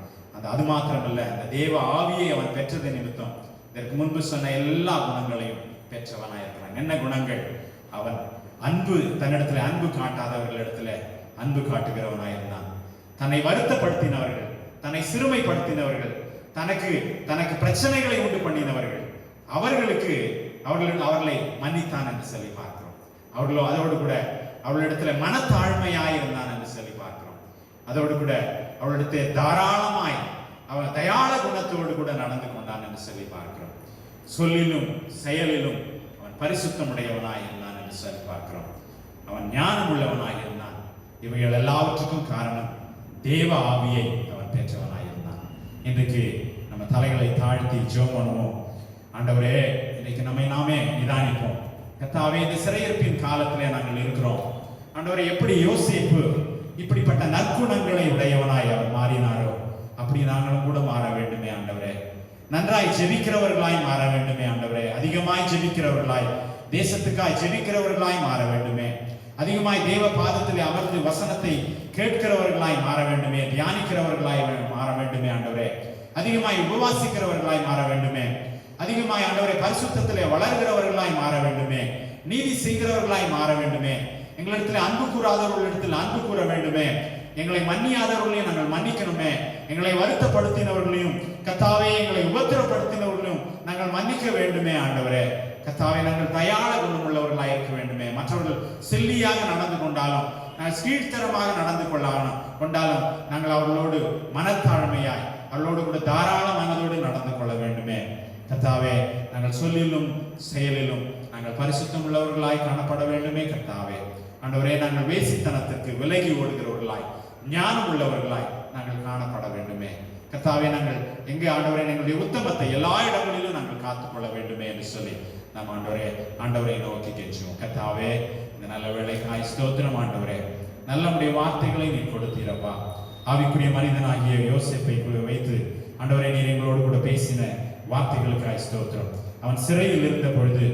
அது மாத்திரமல்ல, அந்த தேவ ஆவியை அவன் பெற்றது நிமித்தம் இதற்கு முன்பு சொன்ன எல்லா குணங்களையும் பெற்றவனாய் இருக்கிறான். என்ன குணங்கள்? அவன் அன்பு, தன்னிடத்துல அன்பு காட்டாதவர்களிடத்துல அன்பு காட்டுகிறவனாய் இருந்தான். தன்னை வருத்தப்படுத்தினவர்கள், தன்னை சிறுமைப்படுத்தினவர்கள், தனக்கு பிரச்சனைகளை உண்டு பண்ணினவர்கள், அவர்களை மன்னித்தான் என்று சொல்லி பார்க்கிறோம். அதோடு கூட அவளிடத்துல மனத்தாழ்மையாய் இருந்தான் என்று சொல்லி பார்க்கிறோம். அதோடு கூட அவளிடத்தை தாராளமாய், அவன் தயாள குணத்தோடு கூட நடந்து கொண்டான் என்று சொல்லி பார்க்கிறோம். சொல்லிலும் செயலிலும் அவன் பரிசுத்தம் உடையவனாய் இருந்தான் என்று சொல்லி பார்க்கிறோம். அவன் ஞானம் உள்ளவனாய் இருந்தான். இவைகள் எல்லாவற்றுக்கும் காரணம் தேவ ஆவியை அவன் பெற்றவனாய் இருந்தான். இன்றைக்கு நம்ம தலைகளை தாழ்த்தி ஜெபம் பண்ணுவோம். ஆண்டவரே, இன்னைக்கு நாமே நிதானிப்போம். கர்த்தாவே, இந்த சிறையிருப்பின் காலத்திலே நாங்கள் இருக்கிறோம். ஆண்டவரே, எப்படி யோசேப்பு இப்படிப்பட்ட நற்குணங்களை உடையவனாய் அவர் மாறினாரோ அப்படி நாங்களும் கூட மாற வேண்டுமே ஆண்டவரே. நன்றாய் ஜெபிக்கிறவர்களாய் மாற வேண்டுமே ஆண்டவரே. அதிகமாய் ஜெபிக்கிறவர்களாய், தேசத்துக்காய் ஜெபிக்கிறவர்களாய் மாற வேண்டுமே. அதிகமாய் தேவ பாதத்திலே அமர்ந்து வசனத்தை கேட்கிறவர்களாய் மாற வேண்டுமே, தியானிக்கிறவர்களாய் மாற வேண்டுமே ஆண்டவரே. அதிகமாய் உபவாசிக்கிறவர்களாய் மாற வேண்டுமே. அதிகமாய் ஆண்டவரே பரிசுத்தத்திலே வளர்கிறவர்களாய் மாற வேண்டுமே. நீதி செய்கிறவர்களாய் மாற வேண்டுமே. எங்களிடத்தில் அன்பு கூறாதவர்களிடத்தில் அன்பு கூற வேண்டுமே. எங்களை மன்னியாதவர்களையும் நாங்கள் மன்னிக்கணுமே. எங்களை வருத்தப்படுத்தினவர்களையும் கர்த்தாவே எங்களை உபத்திரப்படுத்தினவர்களையும் நாங்கள் மன்னிக்க வேண்டுமே ஆண்டவரே. கர்த்தாவே நாங்கள் தயாள குணம் உள்ளவர்களாக இருக்க வேண்டுமே. மற்றவர்கள் செல்லியாக நடந்து கொண்டாலும், நாங்கள் கீழ்த்தரமாக நடந்து கொண்டாலும் நாங்கள் அவர்களோடு மனத்தாழ்மையாய் அவர்களோடு கூட தாராள மனதோடு நடந்து கொள்ள வேண்டுமே. கர்த்தாவே நாங்கள் சொல்லிலும் செயலிலும் நாங்கள் பரிசுத்தம் உள்ளவர்களாய் காணப்பட வேண்டுமே. கர்த்தாவே ஆண்டவரே நாங்கள் வேசித்தனத்திற்கு விலகி ஓடுகிறவர்களாய், ஞானம் உள்ளவர்களாய் நாங்கள் காணப்பட வேண்டுமே. கர்த்தாவே நாங்கள் எங்கே ஆண்டவரே எங்களுடைய உத்தமத்தை எல்லா இடங்களிலும் நாங்கள் காத்துக்கொள்ள வேண்டுமே என்று சொல்லி நாம் ஆண்டவரை நோக்கி கெஞ்சுவோம். கர்த்தாவே இந்த நல்ல வேளைக்காய் ஸ்தோத்திரம் ஆண்டவரே. நல்ல வார்த்தைகளை நீ கொடுத்தீரப்பா. ஆவிக்குரிய மனிதனாகிய யோசேப்பை வைத்து ஆண்டவரே நீர் எங்களோடு கூட பேசின வார்த்தைகளுக்காய் ஸ்தோத்திரம். அவன் சிறையில் இருந்த பொழுது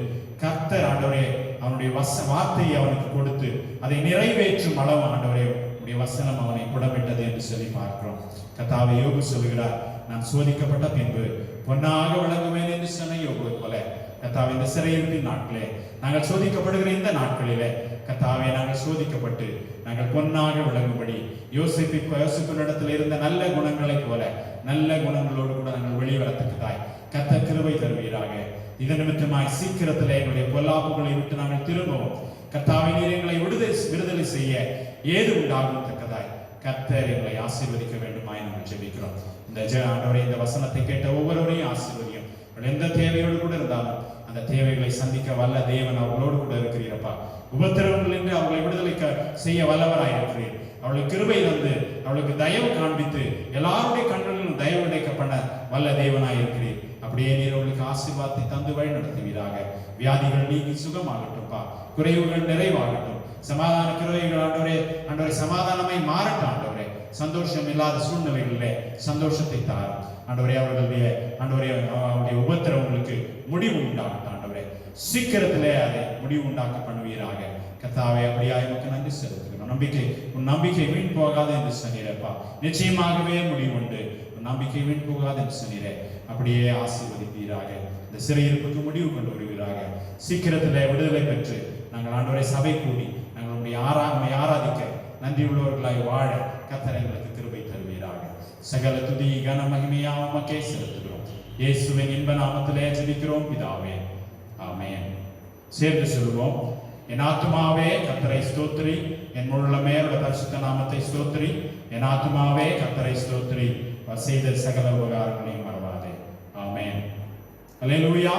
கர்த்தர் ஆண்டவரே அவனுடைய வார்த்தையை அவனுக்கு கொடுத்து அதை நிறைவேற்றும் அளவு ஆண்டவரே உடைய வசனம் அவனை புடமிட்டது என்று சொல்லி பார்க்கிறோம். கர்த்தாவே யோபு சொல்கிறார், நான் சோதிக்கப்பட்ட பின்பு பொன்னாக விளங்குவேன் என்று சொன்ன யோபுவை போல கர்த்தாவே இந்த சிறையிருப்பின் நாட்களே, நாங்கள் சோதிக்கப்படுகிற இந்த நாட்களிலே கர்த்தாவே நாங்கள் சோதிக்கப்பட்டு நாங்கள் பொன்னாக விளங்கும்படி யோசிப்பினிடத்தில் இருந்த நல்ல குணங்களை போல நல்ல குணங்களோடு கூட நாங்கள் வெளிவரத்துக்குதாய் கர்த்தர் கிருபை தருவீராக. இதன் நிமித்தமாய் சீக்கிரத்திலே எங்களுடைய பொல்லாப்புகளை விட்டு நாங்கள் திரும்பவும் கர்த்தாவே நீர் எங்களை விடுதலை செய்ய ஏது உண்டாகும் தக்கதாய் கர்த்தர் எங்களை ஆசீர்வதிக்க வேண்டுமாய் நாங்கள் ஜெபிக்கிறோம். இந்த ஆண்டவரே இந்த வசனத்தை கேட்ட ஒவ்வொருவரையும் ஆசீர்வதியும். எந்த தேவையோடு கூட இருந்தாலும் அந்த தேவைகளை சந்திக்க வல்ல தேவன் அவர்களோடு கூட இருக்கிறீரப்பா. உபத்திரவங்கள் என்று அவர்களை விடுதலை செய்ய வல்லவராயிருக்கிறீர். அவளுக்கு கிருபை தந்து அவளுக்கு தயவு காண்பித்து எல்லாருடைய கண்களிலும் தயவு கிடைக்க பண்ண வல்ல தேவனாயிருக்கிறீர். அப்படியே நீர் அவளுக்கு ஆசீர்வாதத்தை தந்து வழி நடத்துவீராக. வியாதிகள் நீங்கி சுகமாகட்டும்பா, குறைவுகள் நிறைவாகட்டும். சமாதான கிருபைகள் ஆண்டவரே சமாதானமாய் மாறட்டும் ஆண்டவரே. சந்தோஷம் இல்லாத சூழ்நிலைகளிலே சந்தோஷத்தை தாரும் ஆண்டவரே. அவருடைய உபத்திரவங்களுக்கு முடிவு உண்டாகட்டும் ஆண்டவரே. சீக்கிரத்திலே அதை முடிவு உண்டாக்க பண்ணுவீராக. கர்த்தாவே அப்படியே நமக்கு நன்றி செலுத்துகிறோம். உன் நம்பிக்கை வீண் போகாது என்று சொன்னீரப்பா. நிச்சயமாகவே முடிவு உண்டு. உன் நம்பிக்கை வீண் போகாது என்று சொன்னீரே. அப்படியே ஆசீர்வதிப்பீராக. இந்த சிறையிருப்புக்கு முடிவு கொண்டு வருவீராக. சீக்கிரத்திலே விடுதலை பெற்று நாங்கள் ஆண்டவரை சபை கூடி நாங்கள் உங்களுடைய ஆராதிக்க நன்றி உள்ளவர்களாய் வாழ கர்த்தர் எங்களுக்கு கிருபை தருவீராக. சகல துதி கன மகிமையாக உமக்கே செலுத்துகிறோம். இயேசுவின் இன்ப நாமத்திலே ஜெபிக்கிறோம் பிதாவே, ஆமென். சேர்ந்து சொல்லுவோம். என் ஆத்துமாவே கர்த்தரை ஸ்தோத்திரி, என் முழுமே பரிசுத்த நாமத்தை ஸ்தோத்திரி. என் ஆத்துமாவே கர்த்தரை ஸ்தோத்திரி, செய்த சகல உபகாரங்களையும் மறவாதே. ஆமென். அல்லேலூயா.